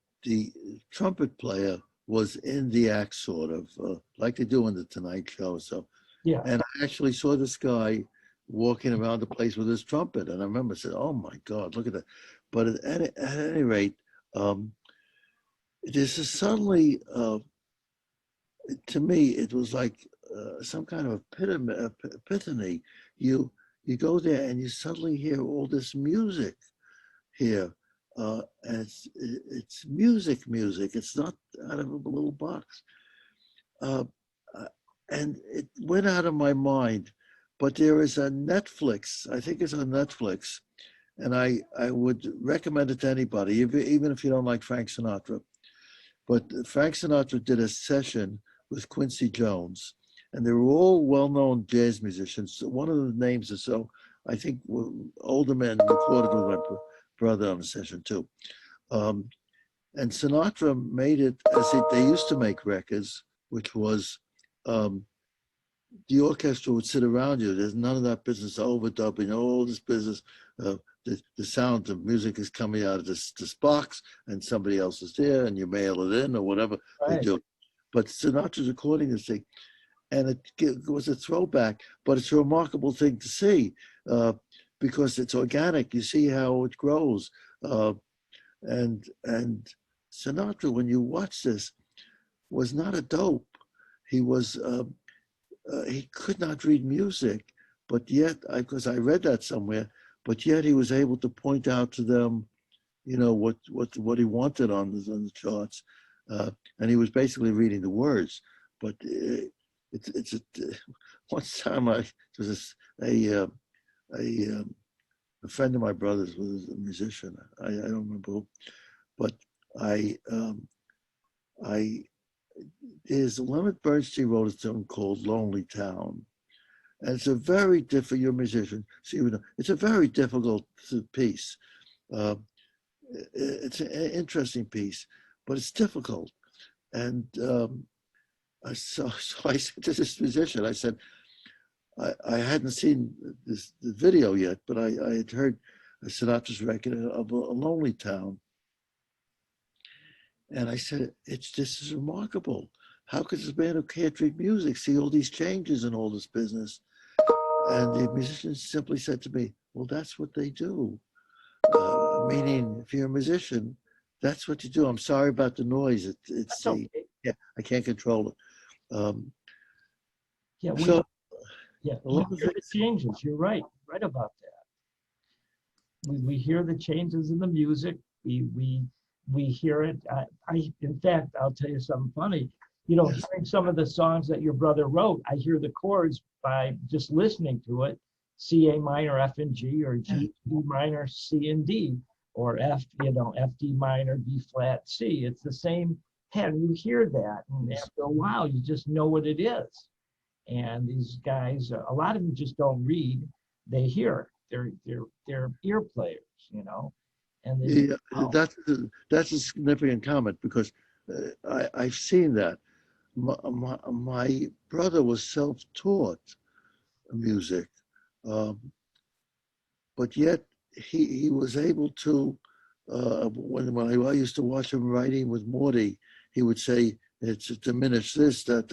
trumpet player was in the act, sort of like they do in the Tonight Show. So, Yeah. And I actually saw this guy walking around the place with his trumpet, and I remember saying, "Oh my God, look at that!" But at any rate, this is suddenly, to me, it was like some kind of epiphany. You go there and you suddenly hear all this music here. And it's music. It's not out of a little box. And it went out of my mind. But there is a Netflix, I think it's on Netflix, and I would recommend it to anybody, even if you don't like Frank Sinatra. But Frank Sinatra did a session with Quincy Jones, and they were all well-known jazz musicians. One of the names is I think older men recorded with my brother on the session too. And Sinatra made it as they used to make records, which was the orchestra would sit around you. There's none of that business of overdubbing, all this business. The sound of music is coming out of this box, and somebody else is there, and you mail it in or whatever they do. But Sinatra's recording this thing, and it was a throwback, but it's a remarkable thing to see because it's organic. You see how it grows. And Sinatra, when you watch this, was not a dope. He was he could not read music, but yet, because I read that somewhere, but yet he was able to point out to them, what he wanted on the charts, and he was basically reading the words. But one time there was a friend of my brother's was a musician. I don't remember who, but Leonard Bernstein wrote a song called "Lonely Town," and it's a very difficult. You're a musician, so you know it's a very difficult piece. It's an interesting piece, but it's difficult. And so I said to this musician, I said, I hadn't seen the video yet, but I had heard Sinatra's record of a Lonely Town. And I said, this is remarkable. How could this man who can't read music see all these changes in all this business? And the musician simply said to me, well, that's what they do. Meaning, if you're a musician, that's what you do. I'm sorry about the noise. It's okay. Yeah, I can't control it. Yeah, we hear the changes. You're right about that. We hear the changes in the music. We hear it. In fact, I'll tell you something funny. Yes. Hearing some of the songs that your brother wrote, I hear the chords by just listening to it. C, A minor, F and G, or G, D minor, C and D, or F, F, D minor, B flat, C. It's the same head. You hear that, and after a while, you just know what it is. And these guys, a lot of them just don't read; they hear. They're ear players, And they, that's a significant comment because I've seen that. my brother was self-taught music, um, but yet he was able to. When I used to watch him writing with Morty, he would say it's diminished this, that,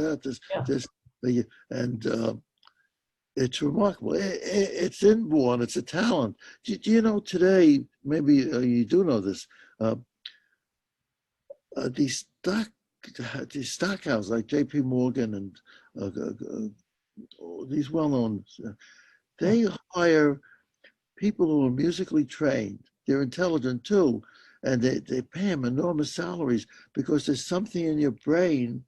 Yeah. this, and it's remarkable. It's inborn. It's a talent. Do you know today? Maybe you do know this. Uh, these stock houses like J.P. Morgan and these well-known, they hire people who are musically trained. They're intelligent too, and they pay them enormous salaries because there's something in your brain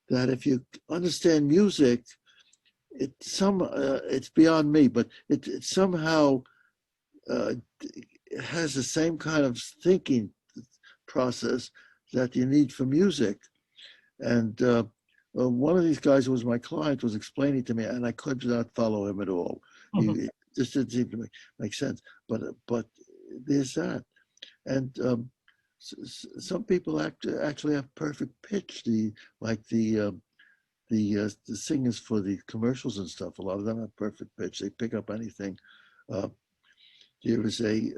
that if you understand music, it's beyond me, but it somehow has the same kind of thinking process that you need for music. And one of these guys who was my client was explaining to me, and I could not follow him at all. It just didn't seem to make sense. But there's that, and some people actually have perfect pitch. The singers for the commercials and stuff. A lot of them have perfect pitch. They pick up anything. There was a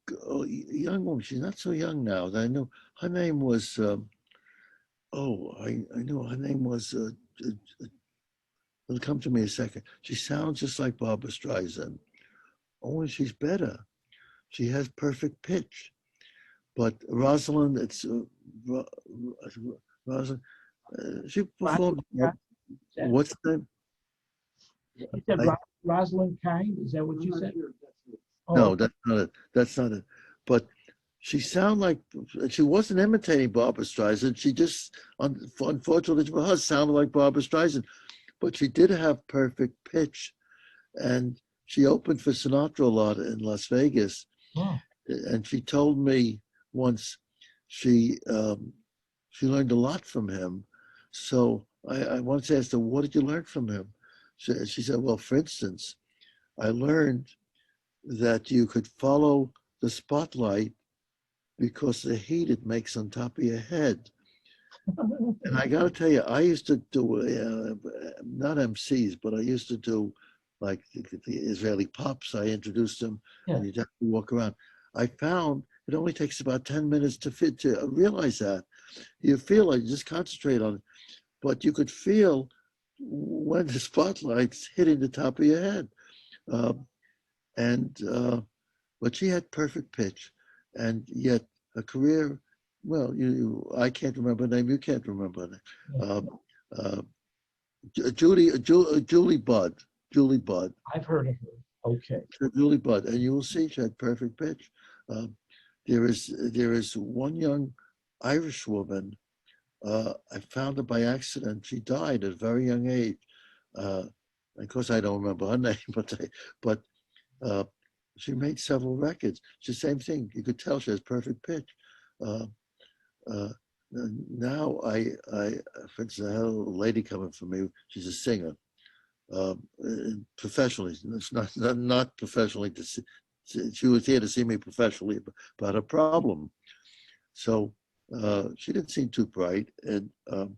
young woman. She's not so young now. I know her name was. I know her name was. It'll come to me in a second. She sounds just like Barbra Streisand, only she's better. She has perfect pitch. But Rosalind, it's Rosalind. She performed. What's the name? You said Rosalind Kind? Is that what you said? No, that's not it. That's not it. But she sounded like she wasn't imitating Barbra Streisand. She just, unfortunately for her, sounded like Barbra Streisand. But she did have perfect pitch, and she opened for Sinatra a lot in Las Vegas. Oh. And she told me once she learned a lot from him. So I once asked her, "What did you learn from him?" She said, "Well, for instance, I learned that you could follow the spotlight because the heat it makes on top of your head." And I got to tell you, I used to do, not MCs, but I used to do like the Israeli pops. I introduced them, and you'd have to walk around. I found it only takes about 10 minutes to realize that. You feel like you just concentrate on it, but you could feel when the spotlight's hitting the top of your head. But she had perfect pitch, and yet her career, well, I can't remember her name, you can't remember her name. Julie Budd. I've heard of her. Okay. Julie Budd, and you will see she had perfect pitch. There is one young Irish woman. I found her by accident. She died at a very young age. Of course, I don't remember her name, but she made several records. It's the same thing. You could tell she has perfect pitch. Now for instance, I had a lady coming for me. She's a singer, professionally. It's not professionally. She was here to see me professionally about a problem. So she didn't seem too bright, and her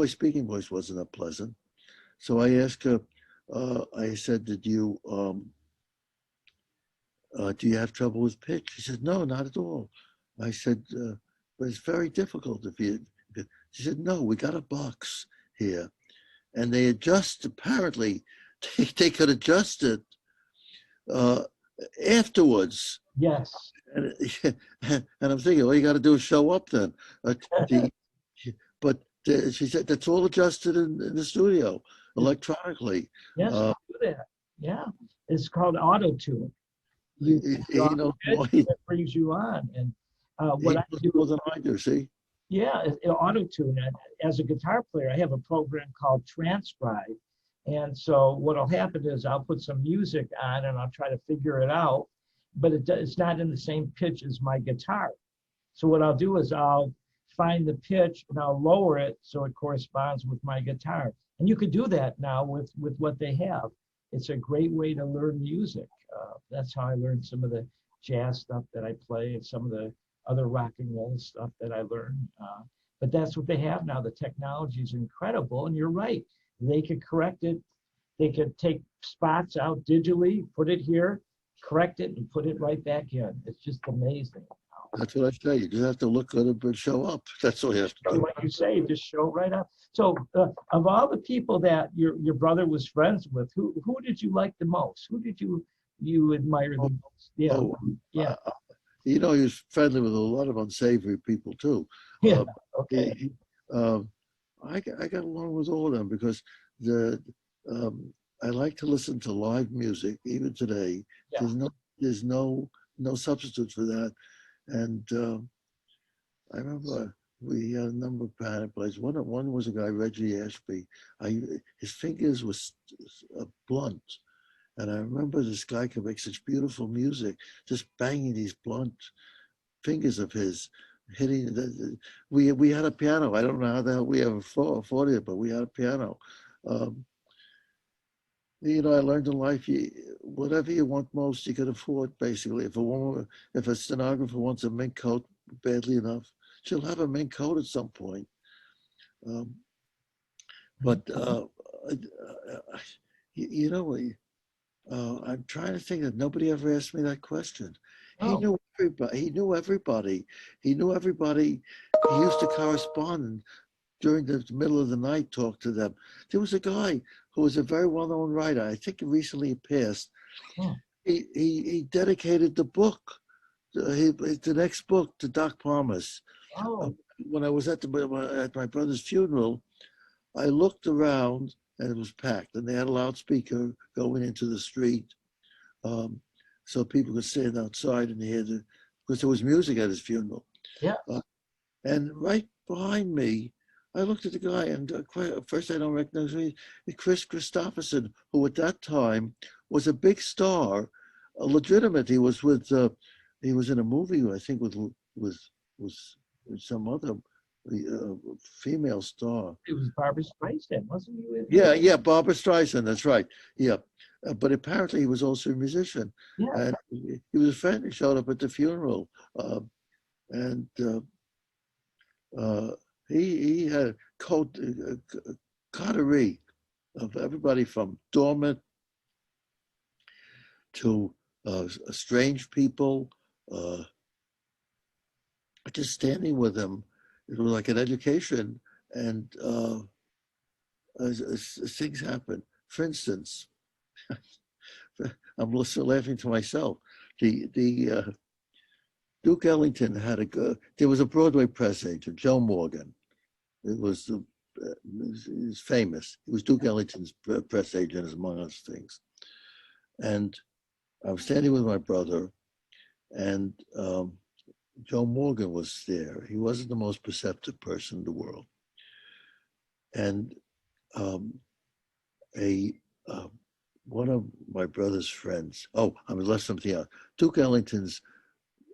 speaking voice wasn't that pleasant. So I asked her. I said, "Do you have trouble with pitch?" She said, "No, not at all." I said, "But it's very difficult if you." She said, "No, we got a box here, and they adjust. Apparently, they could adjust it afterwards." Yes. And I'm thinking, all you got to do is show up then. But she said that's all adjusted in the studio electronically. Yes, do that. Yeah, it's called auto tune. It brings you on, and what I do more than I do. See? Yeah, auto tune. As a guitar player, I have a program called Transcribe, and so what'll happen is I'll put some music on and I'll try to figure it out, but it's not in the same pitch as my guitar. So what I'll do is I'll find the pitch and I'll lower it so it corresponds with my guitar. And you could do that now with what they have. It's a great way to learn music. That's how I learned some of the jazz stuff that I play and some of the other rock and roll stuff that I learned. But that's what they have now. The technology is incredible, and you're right. They could correct it. They could take spots out digitally, put it here, correct it, and put it right back in. It's just amazing. That's what I say. You just have to look good and show up. That's all you have to do. Like you say, just show right up. So, of all the people that your brother was friends with, who did you like the most? Who did you admire the most? Yeah, Oh, yeah, he was friendly with a lot of unsavory people too. yeah. Okay. I got along with all of them because I like to listen to live music even today. Yeah. There's no substitute for that. And I remember we had a number of piano players. One was a guy, Reggie Ashby. His fingers was blunt. And I remember this guy could make such beautiful music, just banging these blunt fingers of his, hitting. We had a piano. I don't know how the hell we ever afforded it, but we had a piano. I learned in life, whatever you want most, you can afford, basically. If a stenographer wants a mink coat badly enough, she'll have a mink coat at some point. I'm trying to think that nobody ever asked me that question. He knew everybody. He knew everybody. He knew everybody. He used to correspond and during the middle of the night talk to them. There was a guy who was a very well-known writer. I think he recently passed. He dedicated the book, the next book, to Doc Pomus. When I was at my brother's funeral, I looked around and it was packed, and they had a loudspeaker going into the street, so people could stand outside and hear because there was music at his funeral. Yeah. And right behind me, I looked at the guy, and first I don't recognize him. Chris Christopherson, who at that time was a big star, legitimate. He was he was in a movie, I think, with some other female star. It was Barbra Streisand, wasn't he? Yeah, Barbra Streisand. That's right. Yeah, but apparently he was also a musician. Yeah. And he was a friend who showed up at the funeral, and he had a coterie of everybody from dormant to strange people. Just standing with him, it was like an education, and as things happen. For instance, I'm laughing to myself. The Duke Ellington there was a Broadway press agent, Joe Morgan. It was famous. He was Duke Ellington's press agent, among other things. And I was standing with my brother, and Joe Morgan was there. He wasn't the most perceptive person in the world. And one of my brother's friends, I left something out. Duke Ellington's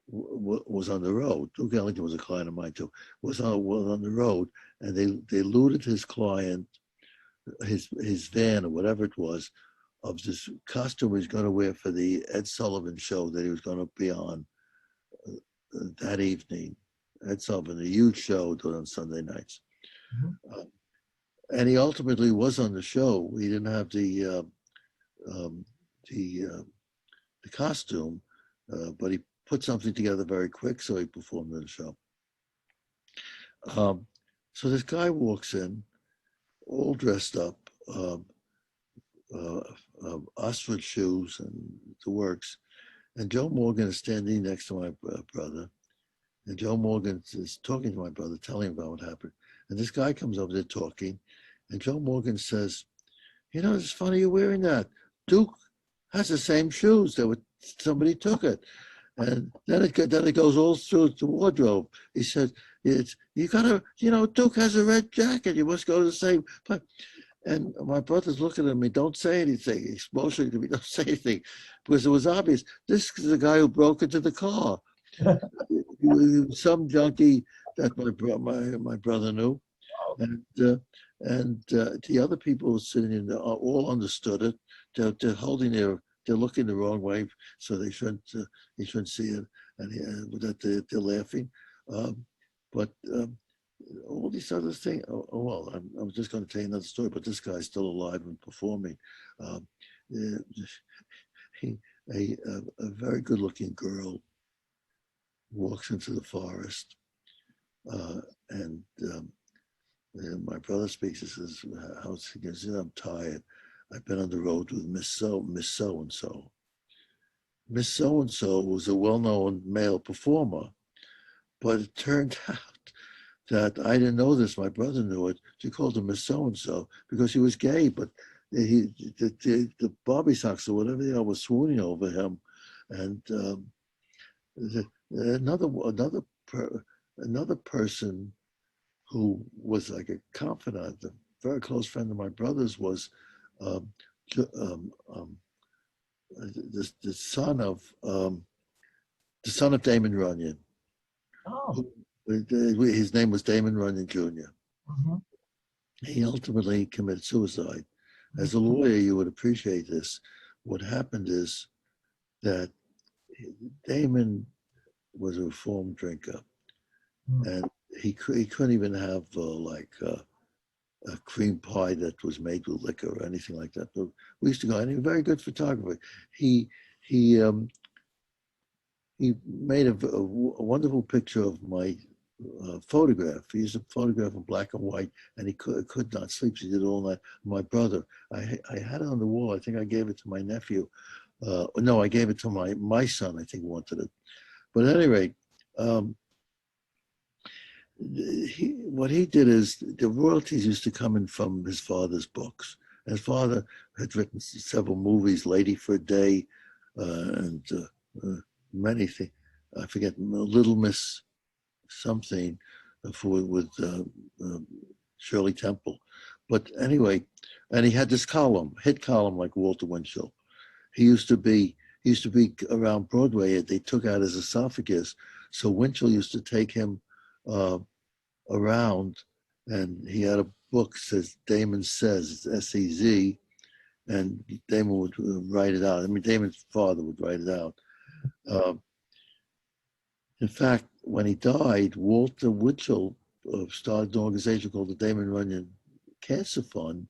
was on the road. Duke Ellington was a client of mine too. Was on the road, and they looted his client, his van or whatever it was, of this costume he was going to wear for the Ed Sullivan show that he was going to be on that evening. Ed Sullivan, a huge show done on Sunday nights. Mm-hmm. And he ultimately was on the show. He didn't have the costume, but he put something together very quick, so he performed in the show. So this guy walks in, all dressed up, ostrich shoes and the works. And Joe Morgan is standing next to my brother. And Joe Morgan is talking to my brother, telling him about what happened. And this guy comes over there talking. And Joe Morgan says, it's funny you're wearing that. Duke has the same shoes. Somebody took it. And then it goes all through the wardrobe. He said, you gotta, Duke has a red jacket. You must go to the same place. And my brother's looking at me, don't say anything. He's motioning to me, don't say anything. Because it was obvious, this is the guy who broke into the car. He was some junkie that my brother knew. And the other people who were sitting in there all understood it. They're holding their they're looking the wrong way, so he shouldn't see it, and that they're laughing. But all these other things. Well, I was just going to tell you another story, but this guy's still alive and performing. Um, uh, he, a very good-looking girl walks into the forest, uh, and my brother speaks. He says, "How's he?" He says, "I'm tired. I've been on the road with Miss So and So. Miss So and So was a well-known male performer, but it turned out that I didn't know this. My brother knew it. She called him Miss So and So because he was gay, but the Bobby Sox or whatever they are was swooning over him, and another person who was like a confidant, a very close friend of my brother's, was um, um, um, the son of Damon Runyon. Oh. His name was Damon Runyon Jr. Mm-hmm. He ultimately committed suicide. As a lawyer, you would appreciate this. What happened is that Damon was a reformed drinker, and he couldn't even have a cream pie that was made with liquor or anything like that. But we used to go, and he was a very good photographer. He he um, he made a wonderful picture of my photograph. He used a photograph in black and white, and he could not sleep. So he did it all night. My brother, I had it on the wall. I think I gave it to my nephew. No, I gave it to my son. I think wanted it. But at any rate, what he did is the royalties used to come in from his father's books. His father had written several movies, Lady for a Day, and many things. I forget, Little Miss something with Shirley Temple. But anyway, and he had this hit column like Walter Winchell. He used to be around Broadway. They took out his esophagus, so Winchell used to take him around, and he had a book says Damon Says, it's SEZ, and Damon would write it out. I mean, Damon's father would write it out. In fact, when he died, Walter Winchell started an organization called the Damon Runyon Cancer Fund.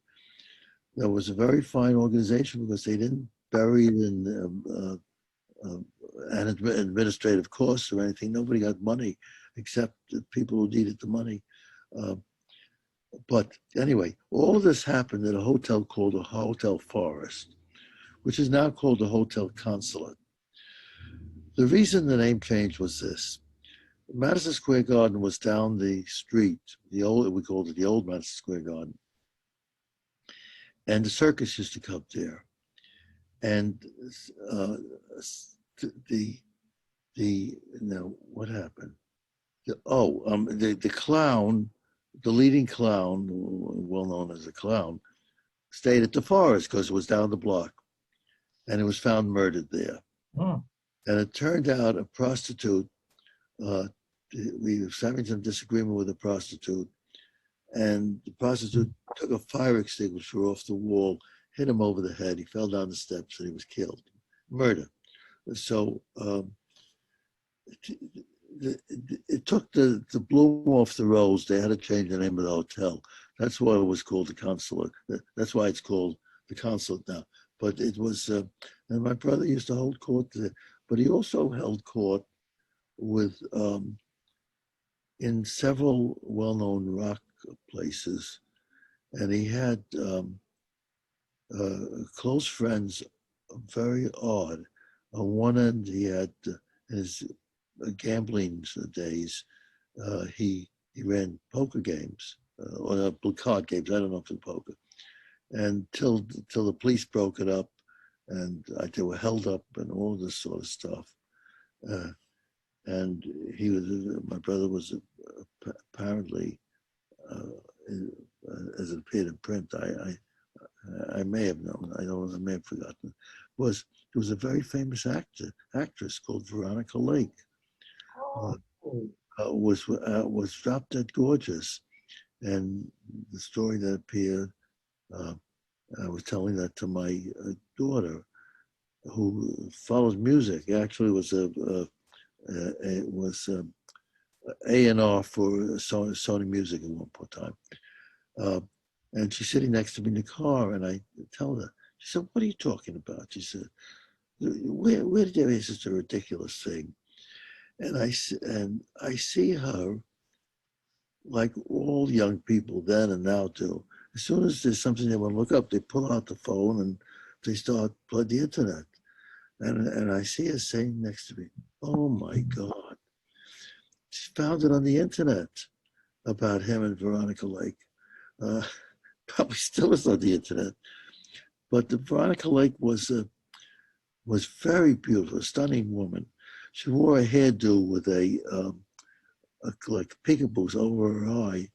That was a very fine organization because they didn't bury it in administrative costs or anything. Nobody got money except the people who needed the money. But anyway, all of this happened at a hotel called the Hotel Forest, which is now called the Hotel Consulate. The reason the name changed was this. Madison Square Garden was down the street, we called it the old Madison Square Garden. And the circus used to come there. And what happened? The clown, the leading clown, well known as a clown, stayed at the Forest because it was down the block, and it was found murdered there. And it turned out a prostitute. We were having some disagreement with a prostitute, and the prostitute took a fire extinguisher off the wall, hit him over the head. He fell down the steps, and he was killed. Murder. So it took the bloom off the rose. They had to change the name of the hotel. That's why it was called the Consulate. That's why it's called the Consulate now. But it was, and my brother used to hold court there, but he also held court with in several well-known rock places, and he had close friends, very odd. On one end, he had his gambling days. He ran poker games or card games. I don't know if it's poker. And till the police broke it up, and they were held up and all this sort of stuff. And my brother was apparently, as it appeared in print, I may have known, I may have forgotten, there was a very famous actress called Veronica Lake. Was drop dead gorgeous, and the story that appeared, I was telling that to my daughter, who follows music. He actually was A&R for Sony Music at one point in time. And she's sitting next to me in the car, and I tell her, she said, "What are you talking about?" She said, where did you hear such a ridiculous thing? And I see her like all young people then and now do. As soon as there's something they want to look up, they pull out the phone and they start plug the internet. And I see her saying next to me, "Oh my God, she found it on the internet about him and Veronica Lake." Uh, Probably still is on the internet, but the Veronica Lake was very beautiful, a stunning woman. She wore a hairdo with like peekaboos over her eye,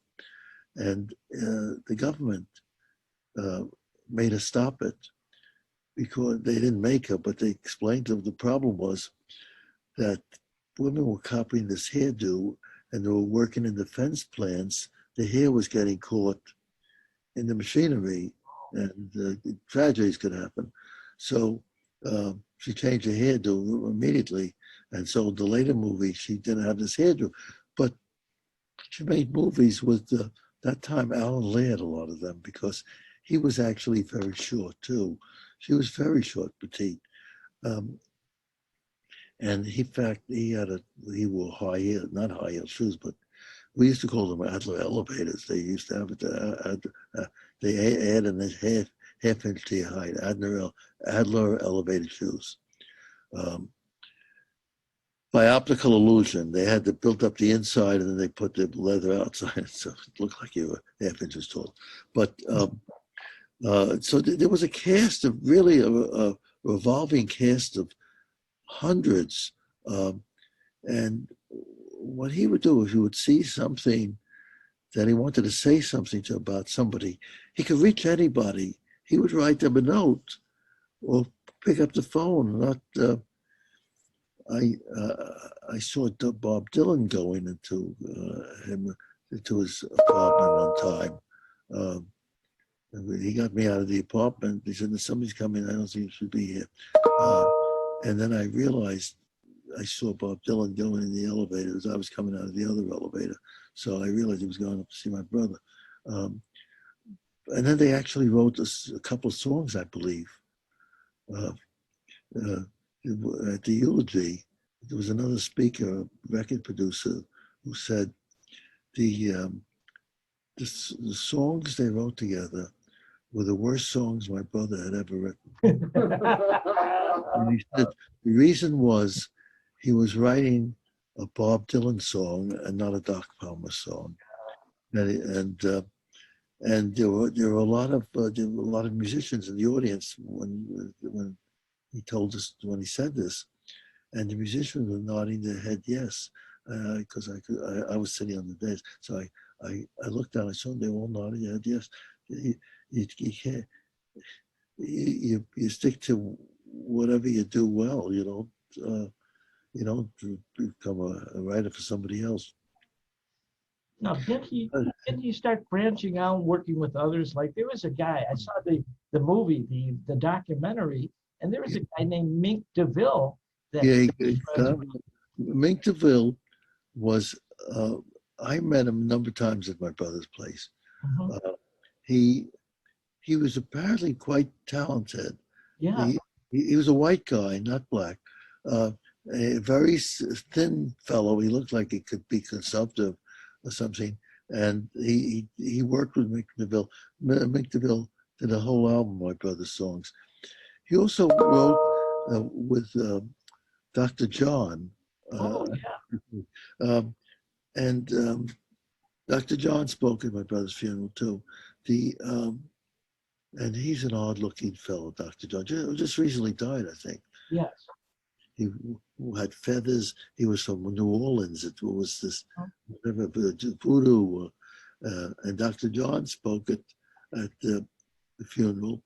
and the government made her stop it because they didn't make her, but they explained to them the problem was that women were copying this hairdo and they were working in defense plants. The hair was getting caught in the machinery, and tragedies could happen. So she changed her hairdo immediately, and so the later movie she didn't have this hairdo, but she made movies with that time Alan Laird, a lot of them, because he was actually very short too. She was very short, petite, and in fact he wore high heel, not high heel shoes, but we used to call them Adler elevators. They used to have it. They added this half inch to your height. Adler elevated shoes. By optical illusion, they had to build up the inside and then they put the leather outside, so it looked like you were half inches tall. But so there was a cast of really a revolving cast of hundreds, and what he would do if he would see something that he wanted to say something to about somebody, he could reach anybody. He would write them a note or pick up the phone. I saw Bob Dylan going into his apartment one time. He got me out of the apartment. He said, "Somebody's coming. I don't think you should be here." And then I realized I saw Bob Dylan going in the elevator as I was coming out of the other elevator. So I realized he was going up to see my brother. And then they actually wrote a couple of songs, I believe. At the eulogy, there was another speaker, a record producer, who said the songs they wrote together were the worst songs my brother had ever written. And he said the reason was he was writing a Bob Dylan song and not a Doc Pomus song, and there were a lot of musicians in the audience when he told us, when he said this, and the musicians were nodding their head yes, because I was sitting on the desk, so I looked down, I saw them, they were all nodding their head yes. You can't, you stick to whatever you do well. You don't become a writer for somebody else. Now, didn't he start branching out, working with others? Like there was a guy, I saw the movie, the documentary, and there was a guy named Mink DeVille. Mink DeVille was, I met him a number of times at my brother's place. Mm-hmm. He was apparently quite talented. Yeah. He was a white guy, not black. A very thin fellow. He looked like he could be consumptive or something. And he worked with Mink DeVille. Mink DeVille did a whole album of my brother's songs. He also wrote with Dr. John. And Dr. John spoke at my brother's funeral too. And he's an odd-looking fellow, Dr. John. Just recently died, I think. Yes. He had feathers. He was from New Orleans. It was this voodoo. And Dr. John spoke at the funeral.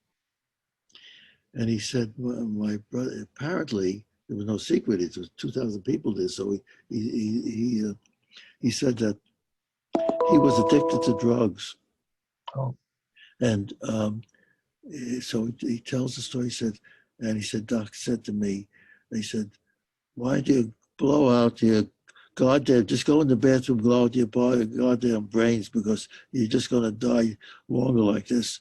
And he said, well, my brother, apparently, there was no secret. It was 2,000 people there. So he said that he was addicted to drugs. Oh. And so he tells the story. He said And he said, Doc said to me, he said, why do you blow out your goddamn, just go in the bathroom, blow out your goddamn brains because you're just going to die longer like this.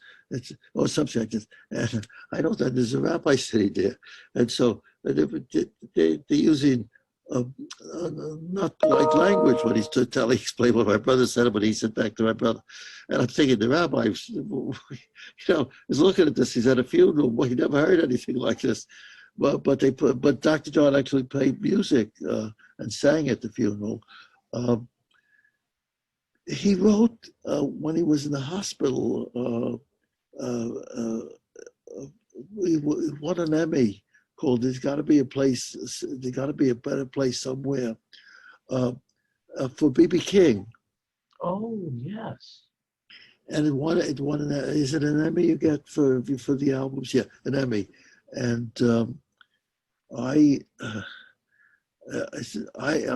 Or something like this. And I know that there's a rabbi sitting there. And so they're using not polite language when he's explain what my brother said, but he said back to my brother. And I'm thinking the rabbi, is looking at this. He's at a funeral. Boy, he never heard anything like this. But Dr. John actually played music and sang at the funeral. He wrote when he was in the hospital. He won an Emmy called "There's Got to Be a Place. There's got to be a better place somewhere" for B.B. King. Oh yes. And it won an. Is it an Emmy you get for the albums? Yeah, an Emmy. And I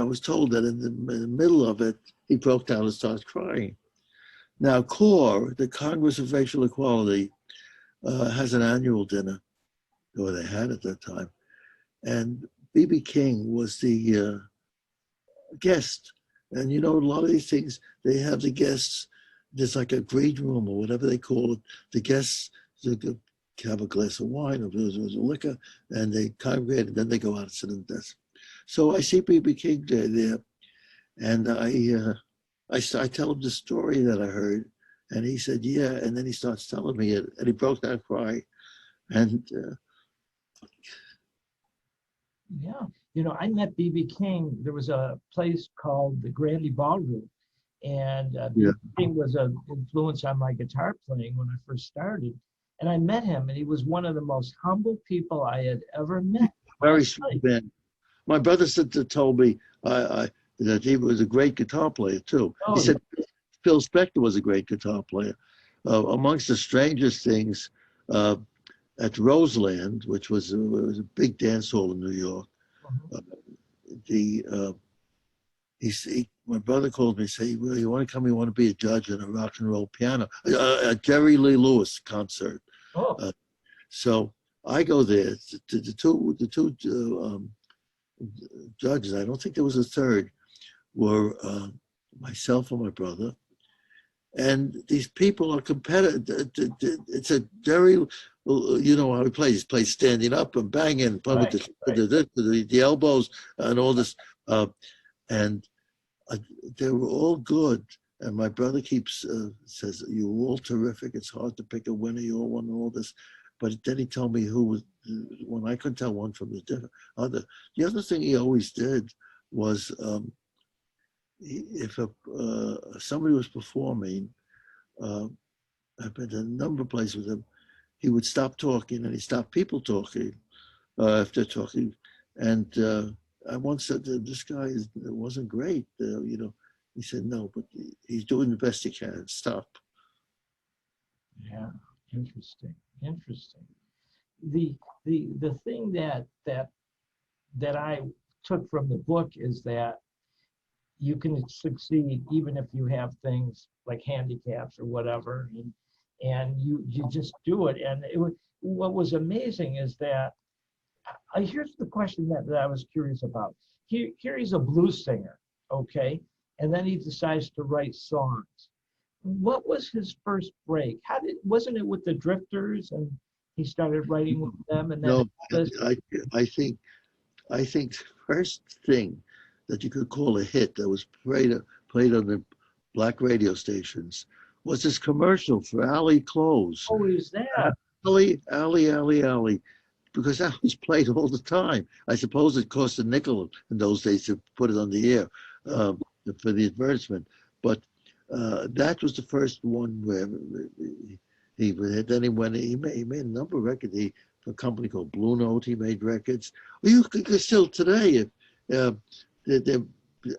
was told that in the middle of it, he broke down and started crying. Now, CORE, the Congress of Racial Equality, has an annual dinner, or they had at that time, and B.B. King was the guest. And a lot of these things, they have the guests. There's like a green room or whatever they call it. The guests have a glass of wine or there's a liquor, and they congregate, and then they go out and sit in the desk. So I see B.B. King there, and I tell him the story that I heard, and he said, yeah, and then he starts telling me it, and he broke down crying. And yeah, I met B.B. King. There was a place called the Grandy Ballroom, and B.B. King was an influence on my guitar playing when I first started. And I met him, and he was one of the most humble people I had ever met. Very sweet man. My brother told me that he was a great guitar player too. He said Phil Spector was a great guitar player. Amongst the strangest things, at Roseland, which was a big dance hall in New York, my brother called me and said, "Well, you want to come? You want to be a judge in a rock and roll piano, a Jerry Lee Lewis concert?" So I go there. The two judges, I don't think there was a third, were myself and my brother. And these people are competitive. It's a Jerry, how he plays. He plays standing up and banging, the elbows and all this. And they were all good. And my brother says, "You're all terrific. It's hard to pick a winner. You all won all this." But then he told me who was, when I couldn't tell one from the other. The other thing he always did was, if somebody was performing, I've been to a number of places with him, he would stop talking and he stopped people talking after talking. And I once said that this guy wasn't great, He said, "No, but he's doing the best he can. Stop." Yeah, interesting. The thing that I took from the book is that you can succeed even if you have things like handicaps or whatever, and you just do it. And what was amazing is that here's the question that I was curious about. Here he's a blues singer, okay, and then he decides to write songs. What was his first break? Wasn't it with the Drifters, and he started writing with them? And then No, Elvis? I think the first thing that you could call a hit that was played on the black radio stations was this commercial for Alley Clothes. Oh, is that? Alley, because that was played all the time. I suppose it cost a nickel in those days to put it on the air for the advertisement. But that was the first one where he made a number of records. For a company called Blue Note, he made records. Well, you could still today, the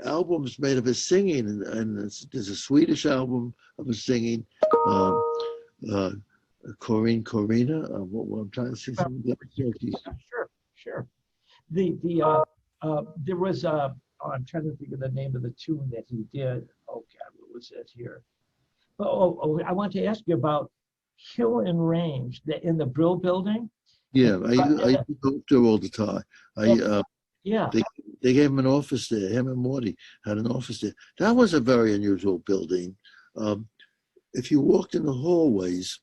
albums made of his singing, and there's a Swedish album of his singing. Corina. What I'm trying to say. Sure. There was I'm trying to think of the name of the tune that he did. Oh God, what was it here? I want to ask you about Hill and Range in the Brill Building. Yeah, But, I go there all the time. and, I yeah, they they gave him an office there. Him and Morty had an office there. That was a very unusual building. Um, if you walked in the hallways,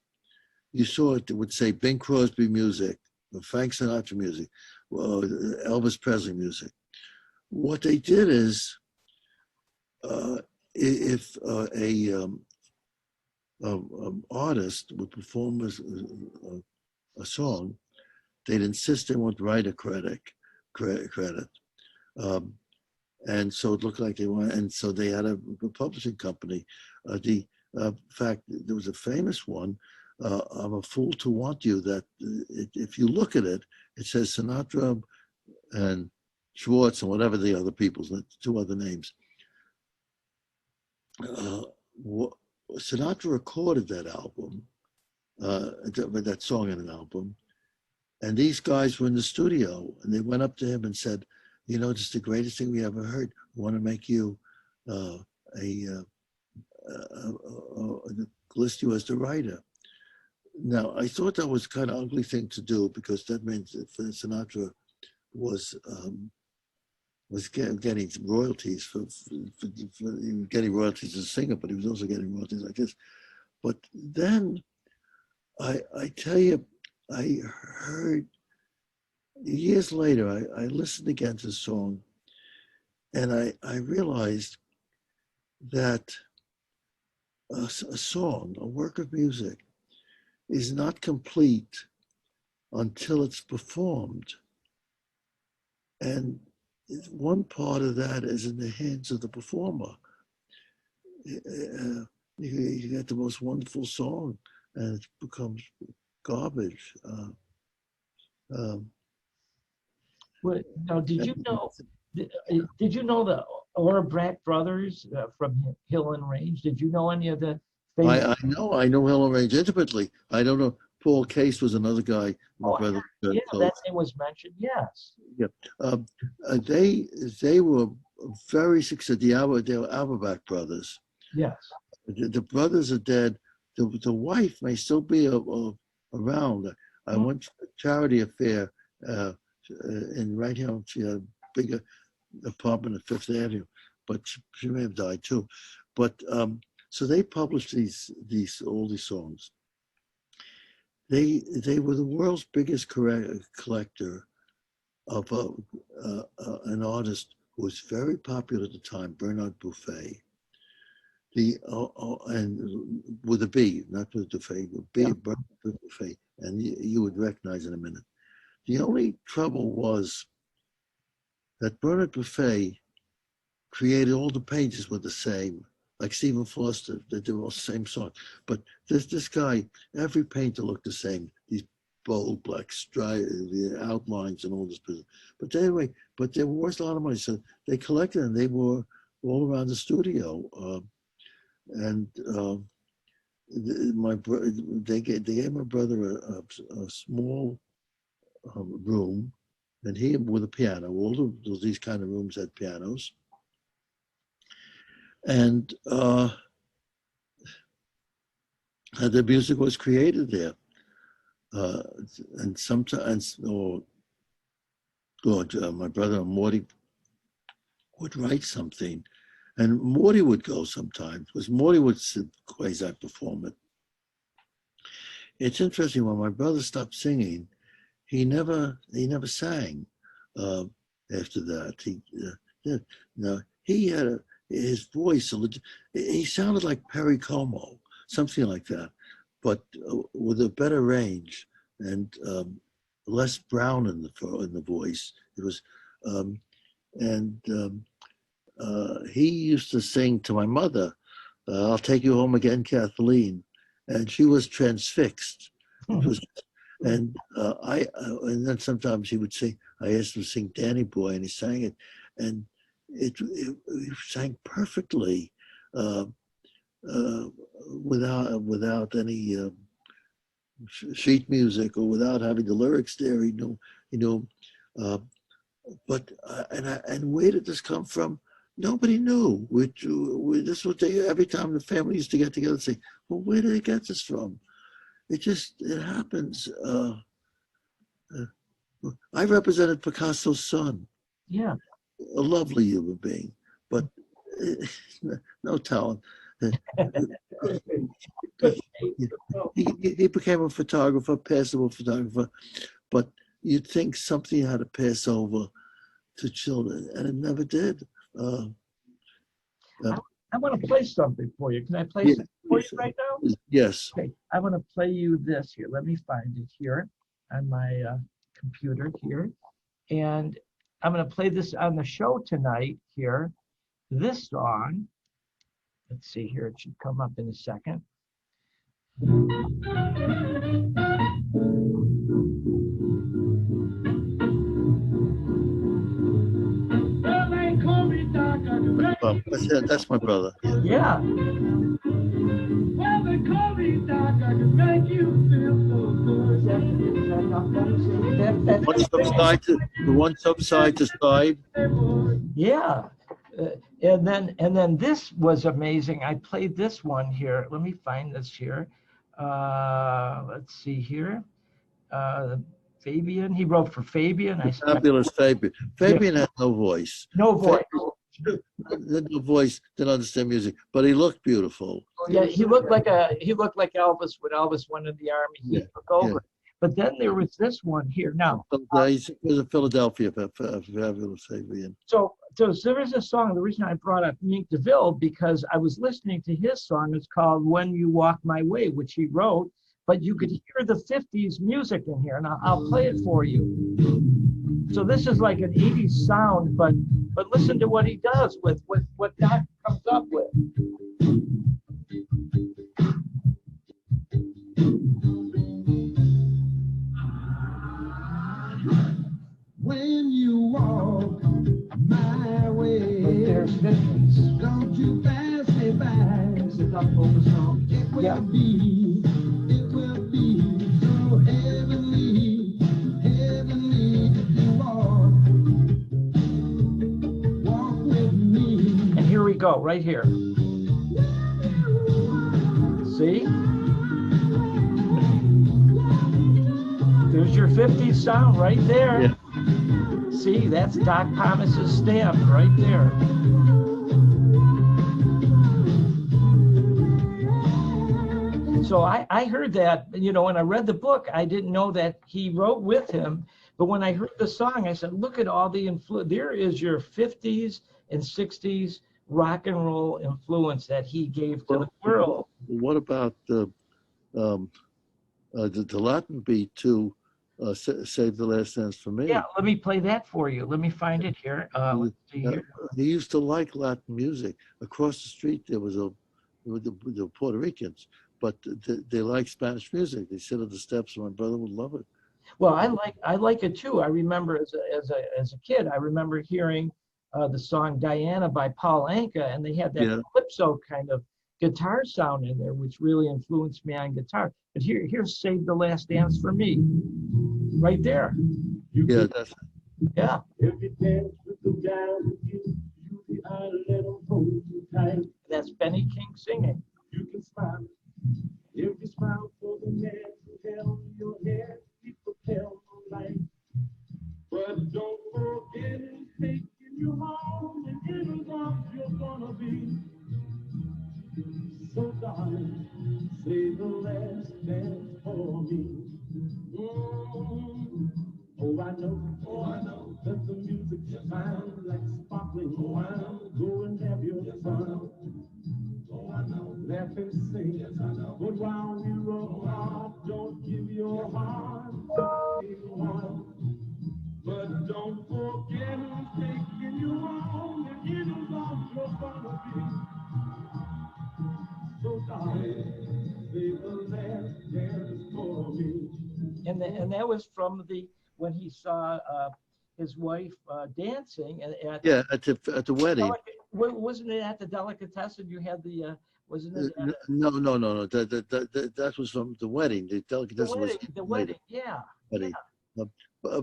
you saw it would say Bing Crosby music, or Frank Sinatra music, or Elvis Presley music. What they did is, if artist would perform a song, they'd insist they want writer credit. Um, and so it looked like they were, and so they had a publishing company. In fact, there was a famous one, "I'm a Fool to Want You." That if you look at it, it says Sinatra and Schwartz and whatever the other people's two other names. Uh, Sinatra recorded that album, that song in an album, and these guys were in the studio, and they went up to him and said, "You know, this is the greatest thing we ever heard. We want to make you list you as the writer." Now, I thought that was kind of ugly thing to do because that meant that Sinatra was getting royalties for getting royalties as a singer, but he was also getting royalties like this. But then I tell you, I heard years later, I listened again to the song, and I realized that a song, a work of music, is not complete until it's performed. And one part of that is in the hands of the performer. You get the most wonderful song, and it becomes garbage. Now, did you know the Orbrat brothers from Hill and Range? Did you know any of the famous? I know Helen Range intimately. I don't know. Paul Case was another guy. My Oh, brother. yeah, that name was mentioned. Yes. Yeah. They were very successful. They were Auerbach brothers. Yes. The brothers are dead. The wife may still be around. I went to a charity affair in right here. She had a big apartment at Fifth Avenue, but she may have died too. But so they published all these songs. They were the world's biggest collector of an artist who was very popular at the time, Bernard Buffet. And with a B, not with Buffet, with B, yeah. Bernard Buffet, and you would recognize in a minute. The only trouble was that Bernard Buffet created all the pages were the same, like Stephen Foster, they were all the same song. But this guy, every painter looked the same. These bold black the outlines and all this business. But anyway, they were worth a lot of money. So they collected and they were all around the studio. They gave my brother a small room, and he with a piano. All of these kind of rooms had pianos. And the music was created there. And sometimes, my brother Morty would write something, and Morty would go sometimes, because Morty would quasi perform it. It's interesting, when my brother stopped singing, he never sang after that. He had his voice, he sounded like Perry Como, something like that, but with a better range and less brown in the voice. It was, he used to sing to my mother, "I'll take you home again, Kathleen," and she was transfixed. It was, and and then sometimes he would sing. I asked him to sing "Danny Boy," and he sang it, and it sang perfectly, without any sheet music or without having the lyrics there. But where did this come from? Nobody knew. This was every time the family used to get together and say, "Well, where did they get this from?" It happens. I represented Picasso's son, Yeah. a lovely human being, but no talent. He became a photographer, passable photographer, but you'd think something had to pass over to children, and it never did. I want to play something for you. Can I play Yeah. something for you right now? Yes. Okay, I want to play you this here. Let me find it here on my computer here. And I'm going to play this on the show tonight here. This song, let's see here, it should come up in a second. That's my brother. Yeah. Well, they call me Doc, I can make you feel so good. One subside to side. Yeah. And then this was amazing. I played this one here. Let me find this here. Let's see here. Fabian, he wrote for Fabian. Fabulous Fabian. Fabian had no voice. No voice. No voice, didn't understand music, but he looked beautiful. Yeah, he looked like Elvis when Elvis went in the army. He took over. Yeah. But then there was this one here. Now he was in Philadelphia, Fabulous Fabian. So there is a song. The reason I brought up Mink DeVille because I was listening to his song. It's called "When You Walk My Way," which he wrote. But you could hear the '50s music in here, and I'll play it for you. So this is like an '80s sound, but listen to what he does with what Doc comes up with. When you walk my way, There's 50s. Don't you pass me by. It's a Doc Pomus song. It will be so heavenly if you walk with me. And here we go, right here. See? There's your 50s sound right there. Yeah. See, that's Doc Pomus's stamp right there. So I heard that, when I read the book, I didn't know that he wrote with him. But when I heard the song, I said, look at all the influence. There is your 50s and 60s rock and roll influence that he gave to the world. What about the Latin beat to Save the Last Dance for Me? Yeah, let me play that for you. Let me find it here. Let's see here. He used to like Latin music. Across the street, there was the Puerto Ricans, but they like Spanish music. They sit at the steps, and my brother would love it. Well, I like it too. I remember as a kid, I remember hearing the song Diana by Paul Anka, and they had that calypso kind of guitar sound in there, which really influenced me on guitar. But here's Save the Last Dance for Me, right there. Yeah. If you dance with the guy with you, you let him hold you tight. That's Benny King singing. You can smile. If you smile for the man who held your head, people tell no light. But don't forget who's taking you home, and in his arms you're gonna be. So darling, say the last dance for me. Oh, I know that the music's fine, like sparkling wine. Go and have your fun. Oh, I know. Laugh and sing. Yes, I know. But while we roll off, don't give your heart to anyone. But don't forget who's taking you home, and in his arms you're gonna be. So darling, say the last dance for me. And that was from when he saw his wife dancing at the wedding. Wasn't it at the Delicatessen? You had the wasn't it? No. That was from the wedding. The Delicatessen was the wedding. Yeah. Wedding. Yeah.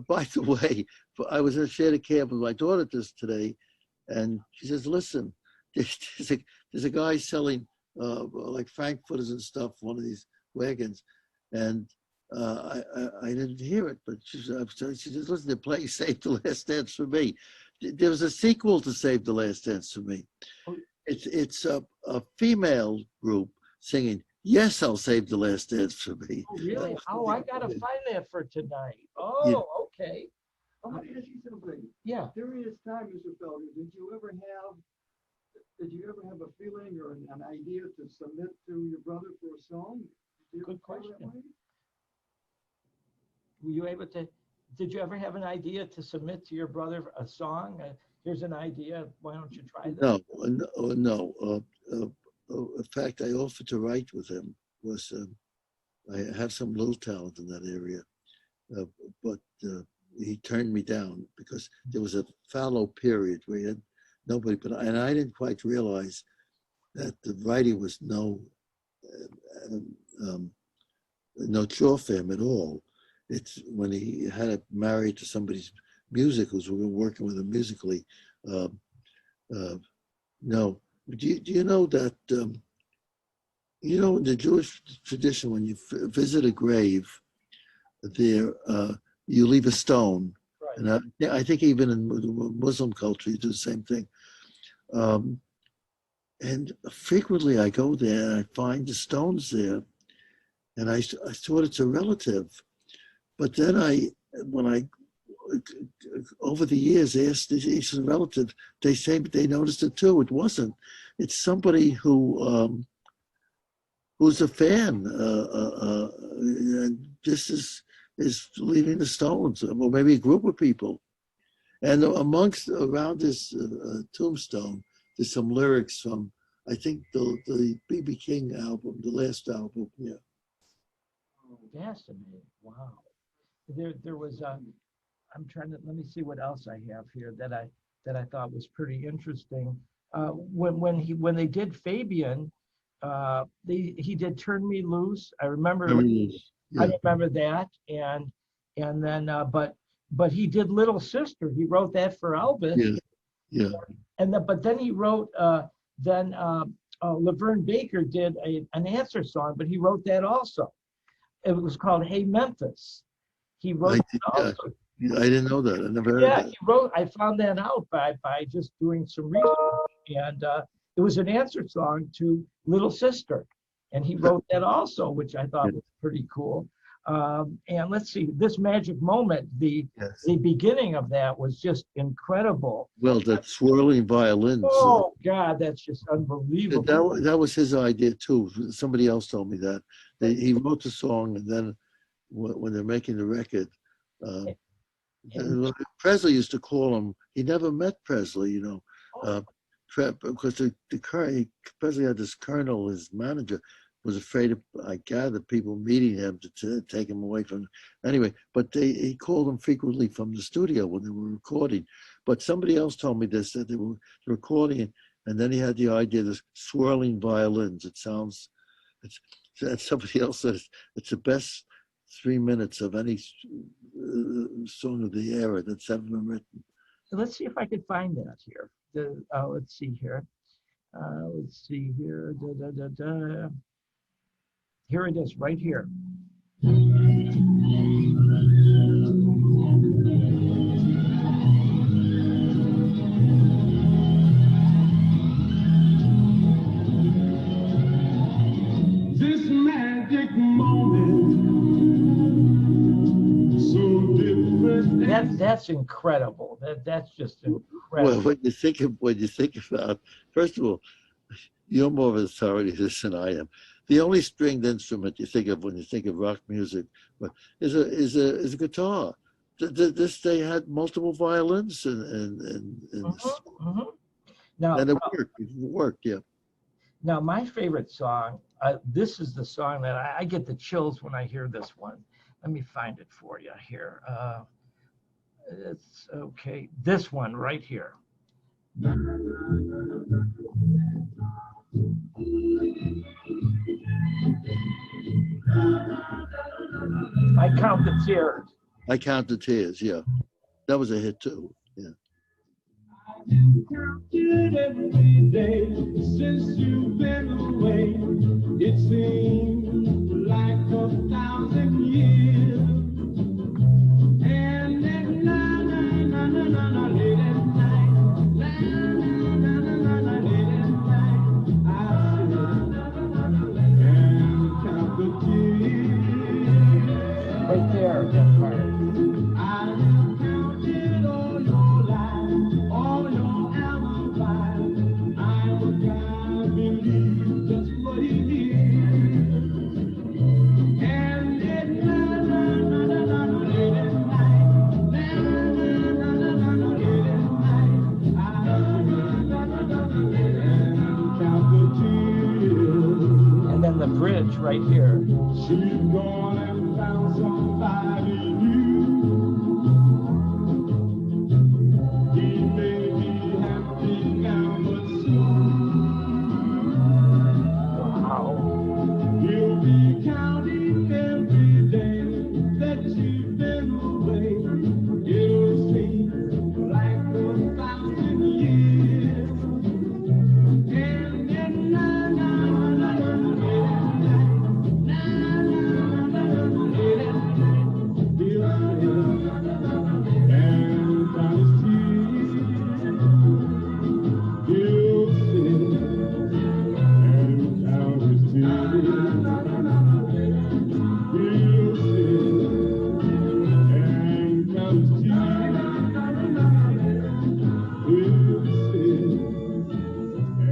By the way, I was in a shaded camp with my daughter today, and she says, "Listen, there's a guy selling like frankfurters and stuff, one of these wagons, and I didn't hear it, but she just listened to play Save the Last Dance for Me. There was a sequel to Save the Last Dance for Me. It's a female group singing, Yes, I'll Save the Last Dance for Me. Oh, really? Oh, I got to find that for tonight. Oh, Yeah. okay. I want to ask you something. Yeah. During this time, Mr. Felder, did you ever have a feeling or an idea to submit to your brother for a song? Good question. Were you able to, did you ever have an idea to submit to your brother a song? Here's an idea, why don't you try this? No. In fact, I offered to write with him. I have some little talent in that area, but he turned me down because there was a fallow period where he had nobody, and I didn't quite realize that the writing was no chore for him at all. It's when he had it married to somebody's musicals, we were working with him musically. No, do you know that, in the Jewish tradition, when you visit a grave, there you leave a stone. Right. And I think even in Muslim culture, you do the same thing. And frequently I go there and I find the stones there, and I thought it's a relative. But then when I over the years asked each relative, they say they noticed it too. It wasn't. It's somebody who's a fan. And this is leaving the stones, or maybe a group of people. And around this tombstone, there's some lyrics from, I think, the B.B. King album, the last album. Yeah. Fascinating. Wow. There was I'm trying to, let me see what else I have here that I thought was pretty interesting. When they did Fabian, he did Turn Me Loose. I remember. I remember that, and then but he did Little Sister. He wrote that for Elvis. Yeah. And but then he wrote Laverne Baker did an answer song, but he wrote that also. It was called Hey Memphis. He wrote it also. I didn't know that. I never heard that. He wrote. I found that out by just doing some research, and it was an answer song to Little Sister, and he wrote that also, which I thought was pretty cool. And let's see, This Magic Moment, the beginning of that was just incredible. Well, that swirling violins. Oh God, that's just unbelievable. That was his idea too. Somebody else told me that. He wrote the song, and then when they're making the record, Presley used to call him. He never met Presley, because Presley had this colonel, his manager, was afraid of, I gather, people meeting him to take him away from him. Anyway, but he called him frequently from the studio when they were recording. But somebody else told me this, that they were recording, and then he had the idea of this swirling violins. Somebody else says it's the best 3 minutes of any song of the era that's ever been written. So let's see if I could find that here. Let's see here. Here it is, right here. This magic moment, so different. That's incredible. That's just incredible. Well, when you think about, first of all, you're more of an authority than I am. The only stringed instrument you think of when you think of rock music is a guitar. They had multiple violins Now, and it worked. Yeah. Now, my favorite song. This is the song that I get the chills when I hear this one. Let me find it for you here. It's okay. This one right here. I Count the Tears. I Count the Tears, yeah. That was a hit too, yeah. Counted every day since you've been away. It seems like 1,000 years. stage right here. She's gone and found somebody new. He may be happy now, but soon he'll be counting every day that you've been away. It'll seem like 1,000 years. And then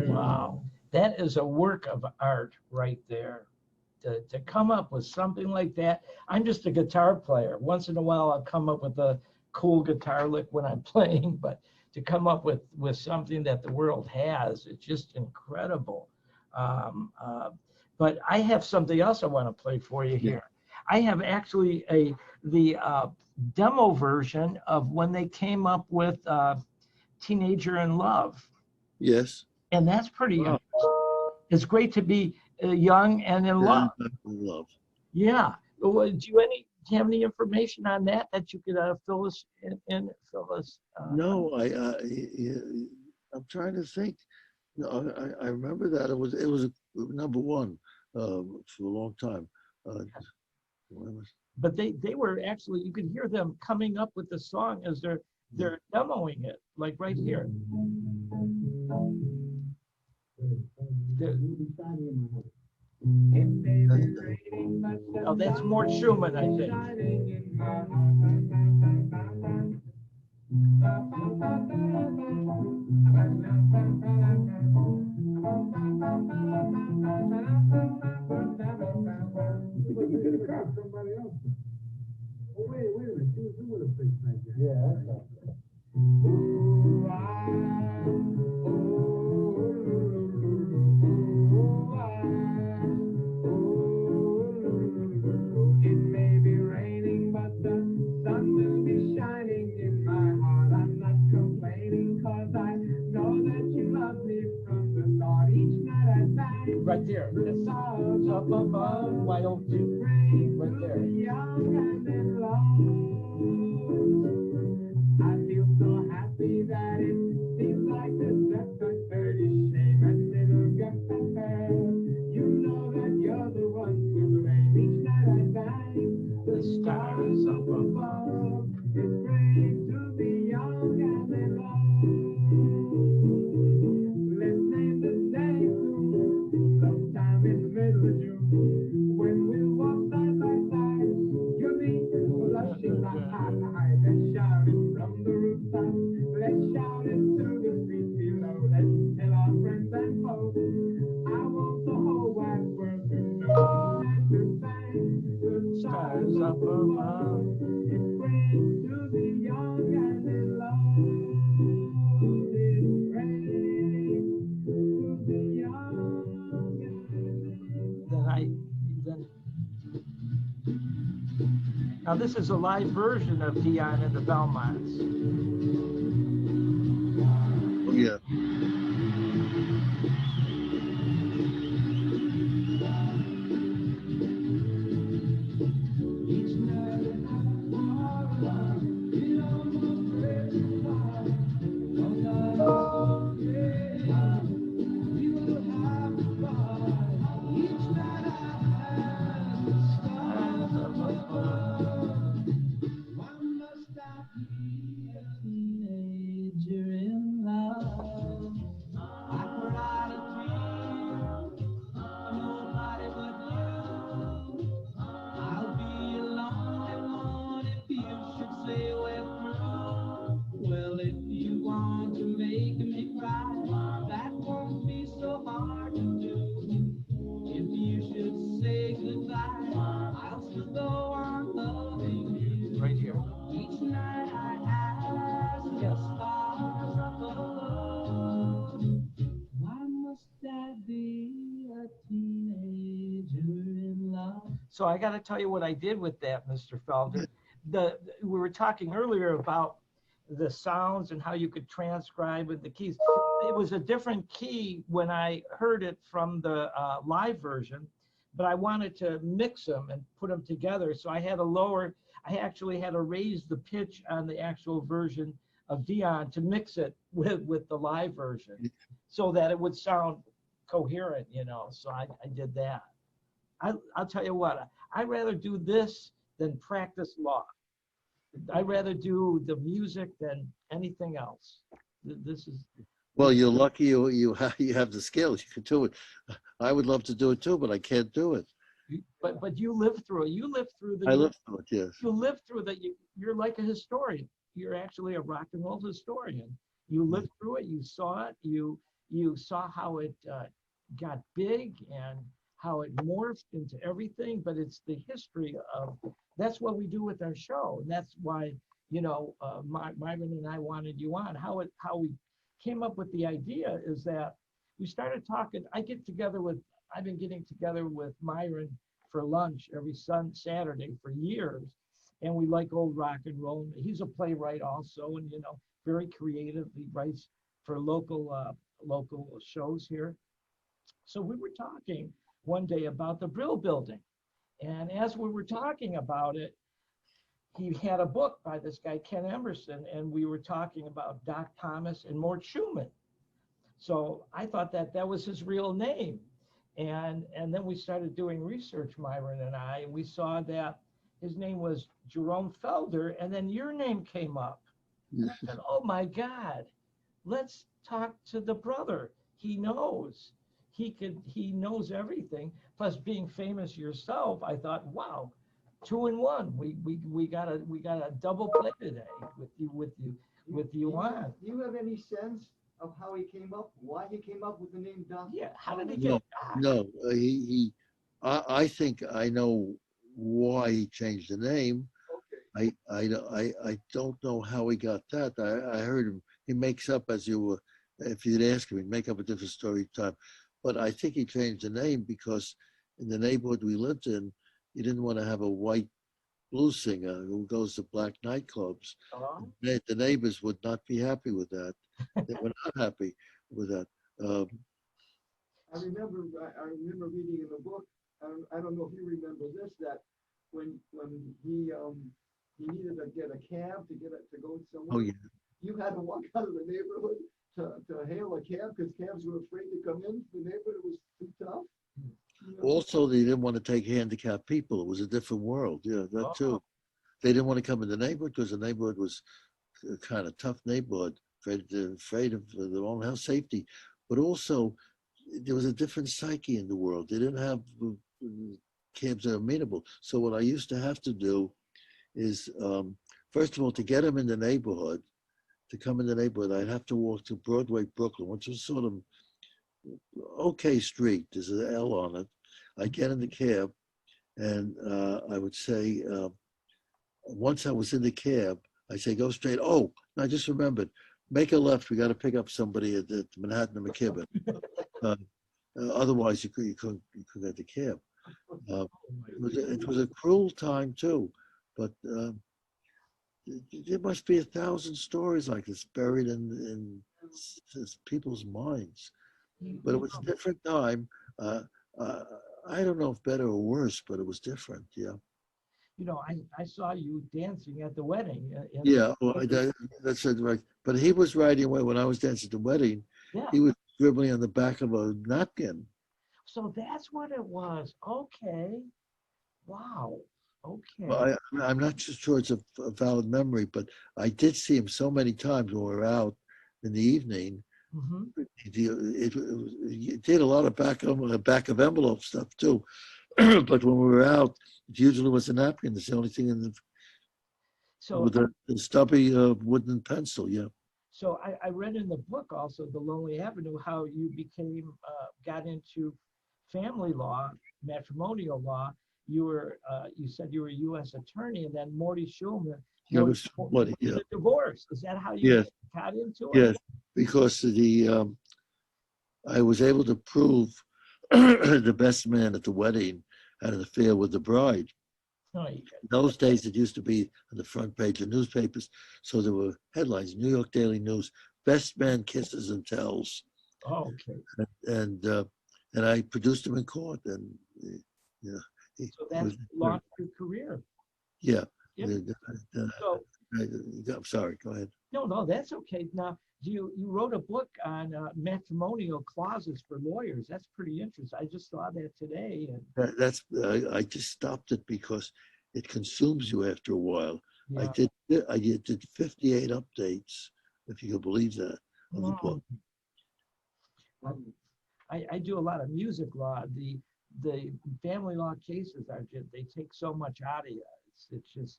Wow, that is a work of art right there. To come up with something like that. I'm just a guitar player. Once in a while, I'll come up with a cool guitar lick when I'm playing, but to come up with something that the world has, it's just incredible. But I have something else I want to play for you here. I have actually the demo version of when they came up with Teenager in Love. Yes. And that's pretty it's great to be young and in love. Love. Yeah. Well, do you have any information on that you could fill us in? No, I'm trying to think. No, I remember that it was number one for a long time. But they were actually, you could hear them coming up with the song as they're demoing it, like right here. Oh, that's more Schumann, I think. Wait a minute, she was doing a face like that. Yeah. It may be raining, but the sun will be shining in my heart. I'm not complaining, 'cause I know that you love me from the start. Each night I sang Right there. the stars up above. Why don't you? Right there. Young and in love. I feel so happy that it seems like there's just a dirty shame and little guts of her. You know that you're the one to blame. Each night I thank the stars up above. It's great to be young and in love. Let's name the day soon, sometime in the middle of June, when we'll walk side by side. You'll be blushing like high. Let's shout it from the rooftop. Let's shout it to the streets below. Let's tell our friends and foes. I want the whole wide world to know that to thank the stars up above. It's great to be young and in love. It's great to be young and in love. Now this is a live version of Dion and the Belmonts. Oh, yeah. Why must I be a teenager in love? So I got to tell you what I did with that, Mr. Felder. We were talking earlier about the sounds and how you could transcribe with the keys. It was a different key when I heard it from the live version, but I wanted to mix them and put them together. So I actually had to raise the pitch on the actual version of Dion to mix it with the live version so that it would sound coherent, you know. So I did that. I'll tell you what, I'd rather do this than practice law. I'd rather do the music than anything else. This is. Well, you're lucky you have the skills. You can do it. I would love to do it too, but I can't do it. But you lived through it. You lived through the. I lived through it, yes. You lived through that. You're like a historian. You're actually a rock and roll historian. You lived through it. You saw it. You saw how it got big and how it morphed into everything. But it's the history of. That's what we do with our show, and that's why Myron and I wanted you on. How we came up with the idea is that we started talking. I've been getting together with Myron for lunch every Saturday for years, and we like old rock and roll. He's a playwright also, and very creative. He writes for local shows here. So we were talking one day about the Brill Building, and as we were talking about it, he had a book by this guy Ken Emerson, and we were talking about Doc Pomus and Mort Schumann. So I thought that was his real name. And then we started doing research, Myron and I, and we saw that his name was Raoul Felder, and then your name came up. And I said, oh my God, let's talk to the brother. He knows. He knows everything. Plus being famous yourself, I thought, wow, 2 in 1. We got a double play today with you on. Do you have any sense of how he came up, why he came up with the name Doc? Yeah, how did he get Doc? No, I think I know why he changed the name. Okay. I don't know how he got that. I heard him. He makes up if you'd ask him, he'd make up a different story time. But I think he changed the name because in the neighborhood we lived in, he didn't want to have a white blues singer who goes to black nightclubs. Uh-huh. The neighbors would not be happy with that. They were not happy with that. I remember reading in the book. I don't know if you remember this, that when he needed to get a cab to go somewhere. Oh yeah. You had to walk out of the neighborhood to hail a cab because cabs were afraid to come in. The neighborhood was too tough. Also, they didn't want to take handicapped people. It was a different world. Yeah, that too. They didn't want to come in the neighborhood because the neighborhood was a kind of tough neighborhood, afraid of their own health safety. But also, there was a different psyche in the world. They didn't have cabs that are amenable. So what I used to have to do is, first of all, to get them in the neighborhood, to come in the neighborhood, I'd have to walk to Broadway, Brooklyn, which was sort of okay street. There's an L on it. I get in the cab, and I would say, once I was in the cab, I say, go straight. Oh, I just remembered, make a left. We got to pick up somebody at Manhattan and McKibben. Otherwise, you couldn't get the cab. It was a cruel time too, but there must be 1,000 stories like this buried in people's minds. But it was a different time. I don't know if better or worse, but it was different. Yeah. I saw you dancing at the wedding. Yeah, well, that's it, right. But he was riding away when I was dancing at the wedding. Yeah. He was dribbling on the back of a napkin. So that's what it was. Okay. Wow. Okay. Well, I'm not sure it's a valid memory, but I did see him so many times when we were out in the evening. Mm-hmm. He did a lot of back of envelope stuff too. But when we were out, it usually was a napkin. It's the only thing with the stubby wooden pencil. Yeah. So I read in the book also, The Lonely Avenue, how you got into family law, matrimonial law. You said you were a U.S. attorney, and then Morty Schulman. Was a divorce. Is that how you got into it? Yes, because I was able to prove the best man at the wedding had an affair with the bride. Oh, In those days, it used to be on the front page of newspapers. So there were headlines: New York Daily News, best man kisses and tells. okay. And I produced him in court, and you know, So that launched your career. yeah. Yeah. So I'm sorry. Go ahead. no, that's okay. Now you wrote a book on matrimonial clauses for lawyers. That's pretty interesting. I just saw that today. And I just stopped it because it consumes you after a while. yeah. I did 58 updates, if you can believe that, of the book. I do a lot of music law. The family law cases are just, they take so much out of you. It's just,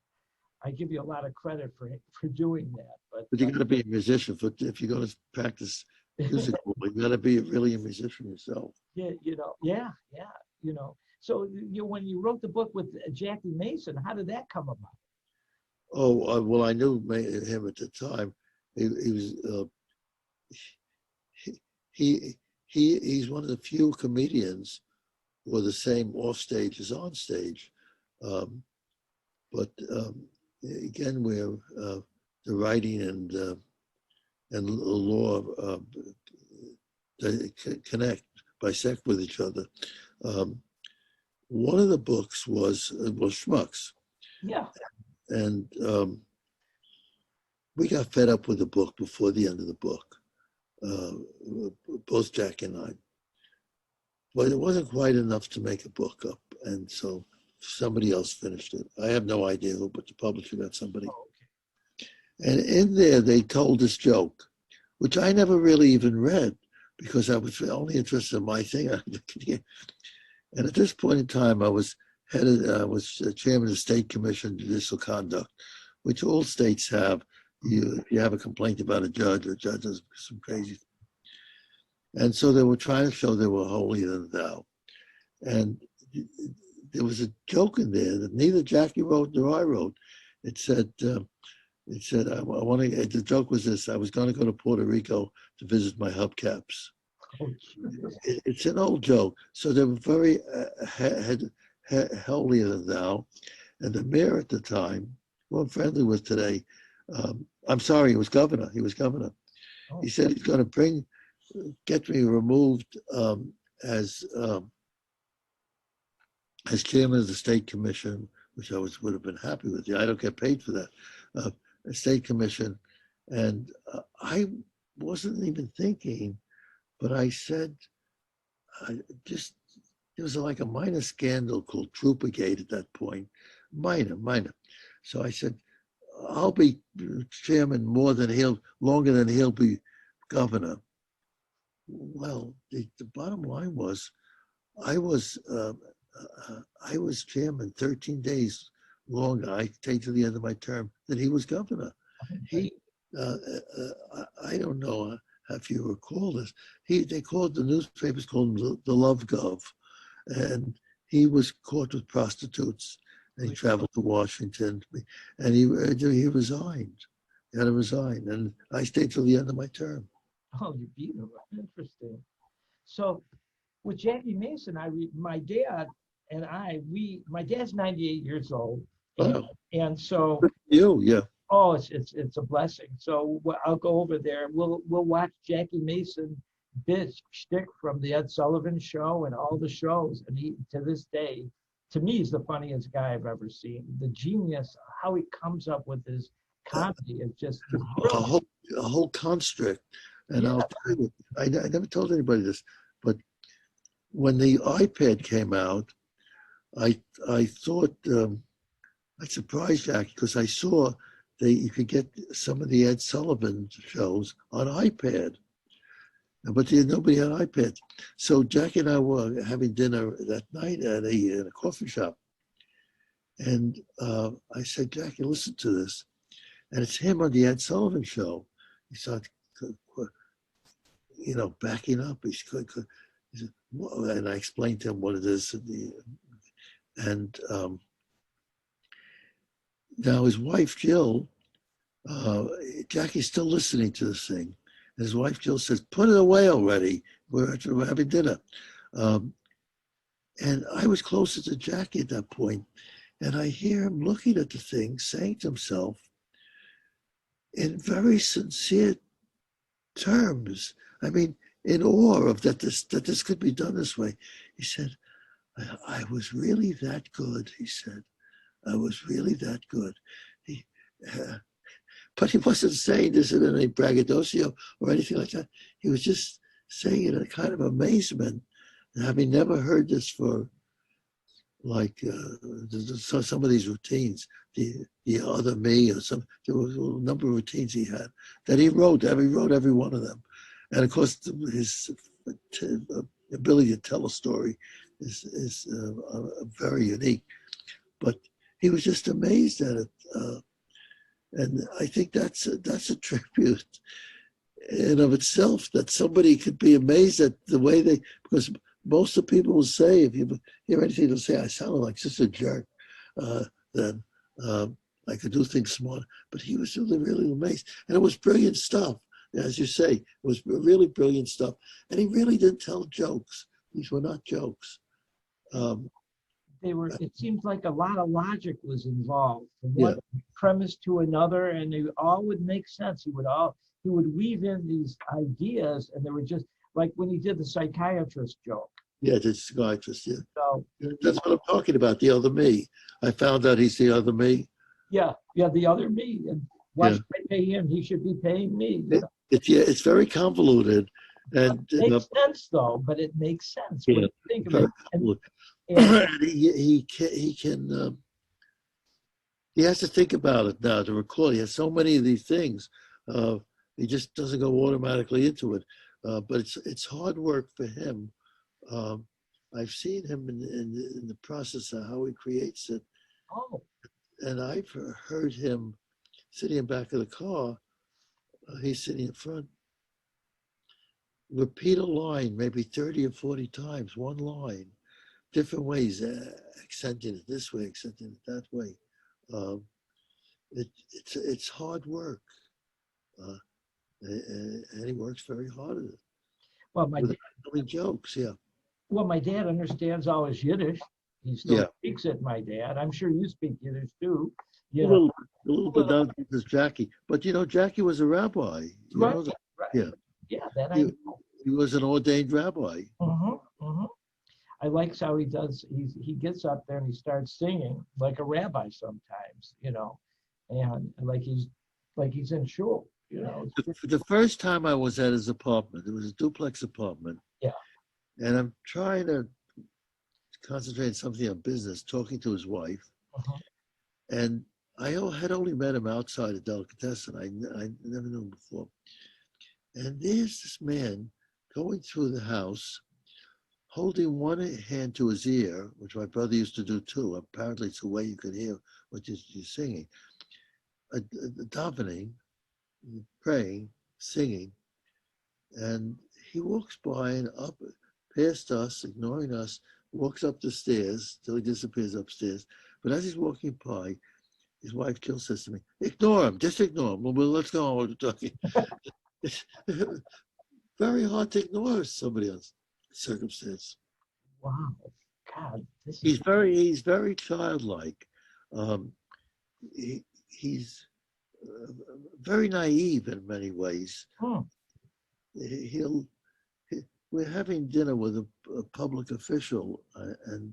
I give you a lot of credit for doing that. But you got to be a musician. If you're going to practice music, you got to be really a musician yourself. Yeah, yeah. So when you wrote the book with Jackie Mason, how did that come about? Oh, well, I knew him at the time. He was he's one of the few comedians who are the same off stage as on stage. But again, where the writing and law connect, bisect with each other. One of the books was Schmucks. Yeah. And we got fed up with the book before the end of the book, both Jack and I. But it wasn't quite enough to make a book up. And so somebody else finished it. I have no idea who, but the publisher got somebody. Oh, okay. And in there, they told this joke, which I never really even read because I was only interested in my thing. And at this point in time, I was chairman of the State Commission on Judicial Conduct, which all states have. If you have a complaint about a judge, or judge does some crazy. And so they were trying to show they were holier than thou. And there was a joke in there that neither Jackie wrote nor I wrote. It said, I want to. The joke was this: I was going to go to Puerto Rico to visit my hubcaps. Oh, It's an old joke. So they were very holier than thou. And the mayor at the time, who I'm friendly with today, I'm sorry, he was governor. He said he's going to get me removed as chairman of the State Commission, which I would have been happy with. I don't get paid for that. A State Commission, and I wasn't even thinking, but I said, there was like a minor scandal called Troopergate at that point, minor. So I said, I'll be chairman longer than he'll be governor. Well, the bottom line was, I was chairman 13 days longer. I stayed to the end of my term than he was governor. He, I don't know if you recall this. They called the newspapers called him the Love Gov, and he was caught with prostitutes. And he traveled to Washington, and he resigned. He had to resign, and I stayed till the end of my term. Oh, you beat him. Interesting. So with Jackie Mason, my dad and my dad's 98 years old. And so yeah. Oh, it's a blessing. So I'll go over there. We'll watch Jackie Mason bit shtick from the Ed Sullivan Show and all the shows. And he, to this day, to me, he's the funniest guy I've ever seen. The genius, how he comes up with his comedy is just a whole construct. And I'll tell you, I never told anybody this, but when the iPad came out, I thought I surprised Jackie because I saw that you could get some of the Ed Sullivan shows on iPad, but nobody had iPads. So Jackie and I were having dinner that night at a coffee shop, and I said, Jackie, listen to this, and it's him on the Ed Sullivan Show. He started, backing up. He said, and I explained to him what it is, and now his wife Jill, Jackie's still listening to this thing. And his wife Jill says, "Put it away already. We're having dinner." And I was closer to Jackie at that point, and I hear him looking at the thing, saying to himself in very sincere terms, I mean, in awe of that this could be done this way. He said, I was really that good, he said. I was really that good. He, but he wasn't saying this in any braggadocio or anything like that. He was just saying it in a kind of amazement, having never heard this for like some of these routines, the other me, or some, there was a number of routines he had that he wrote every one of them. And of course, his ability to tell a story is very unique. But he was just amazed at it. And I think that's a tribute in of itself, that somebody could be amazed at the way they, because most of the people will say, if you hear anything, they'll say, I sounded like such a jerk, then I could do things smart. But he was really, really amazed. And it was brilliant stuff. As you say, it was really brilliant stuff. And he really didn't tell jokes. These were not jokes. They were, it seems like a lot of logic was involved from one premise to another, and they all would make sense. He would weave in these ideas, and they were just like when he did the psychiatrist joke. Yeah, the psychiatrist, yeah. So that's what I'm talking about, the other me. I found out he's the other me. Yeah, the other me. And why should I pay him? He should be paying me. It's very convoluted. And it makes sense though, but it makes sense. Yeah, when you think of it. He has to think about it now to record. He has so many of these things. He just doesn't go automatically into it. But it's hard work for him. I've seen him in the process of how he creates it. Oh. And I've heard him sitting in the back of the car. He's sitting in front. Repeat a line maybe 30 or 40 times, one line, different ways, accenting it this way, accenting it that way. It's hard work, and he works very hard at it. Well, my jokes, yeah. Well, my dad understands all his Yiddish. He still speaks it, my dad. I'm sure you speak Yiddish too. A little bit down to Jackie, but you know, Jackie was a rabbi. You know that? Right. Yeah. Yeah, that I know. He was an ordained rabbi. I like how he does. He gets up there and he starts singing like a rabbi sometimes, you know, and like he's in shul, you know. The first time I was at his apartment, it was a duplex apartment. Yeah. And I'm trying to concentrate on something on business, talking to his wife, and I had only met him outside a delicatessen. I never knew him before. And there's this man going through the house, holding one hand to his ear, which my brother used to do too. Apparently it's the way you could hear what you're singing. Davening, praying, singing. And he walks by and up past us, ignoring us, walks up the stairs till he disappears upstairs. But as he's walking by, his wife Jill says to me, ignore him, just ignore him. Well, let's go on with the talking. It's very hard to ignore somebody else's circumstance. Wow, God, he's very childlike. He's very naive in many ways. We're having dinner with a public official, and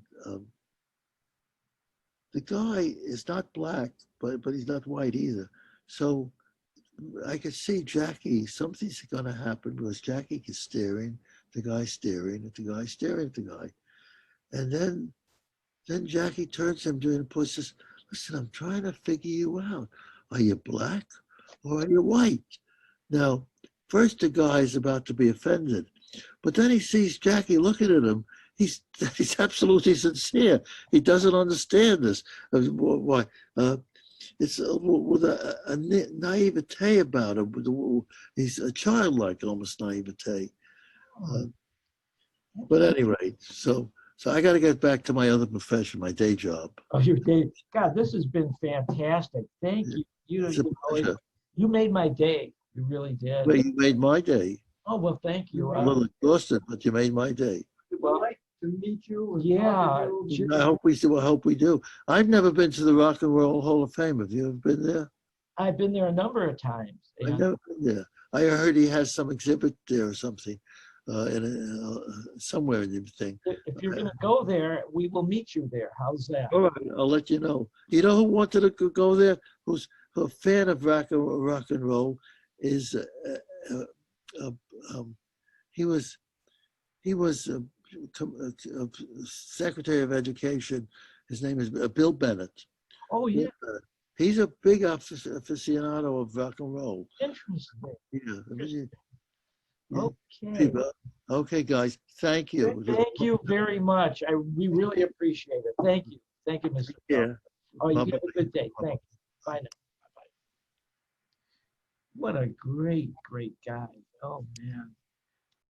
the guy is not black, but he's not white either. So I could see Jackie, something's going to happen because Jackie is staring, the guy staring at the guy, staring at the guy. And then Jackie turns to him during the pause and says, listen, I'm trying to figure you out. Are you black or are you white? Now, first the guy is about to be offended, but then he sees Jackie looking at him. He's absolutely sincere. He doesn't understand this. Why? It's with a naivete about him. He's a childlike, almost naivete. But anyway, so I got to get back to my other profession, my day job. Oh, your day. God, this has been fantastic. Thank you. You made my day. You really did. Well, you made my day. Oh, well, thank you. A little exhausted, but you made my day. Well, meet you. and Yeah, talk to you. I hope we do. I hope we do. I've never been to the Rock and Roll Hall of Fame. Have you ever been there? I've been there a number of times. I've And never been there. I heard he has some exhibit there or something, somewhere in the thing. if you're going to go there, we will meet you there. How's that? All right, I'll let you know. You know who wanted to go there? Who's a fan of rock and roll? Is uh, um, he was Secretary of Education. His name is Bill Bennett. Oh, yeah. He's a big aficionado of rock and roll. Interesting. Yeah. Okay. Okay, guys. Thank you. Thank you very much. We really appreciate it. Thank you. Thank you, Mr. Yeah. Felder. Oh, you have a good day. Thank you. Bye now. Bye-bye. What a great, great guy. Oh, man.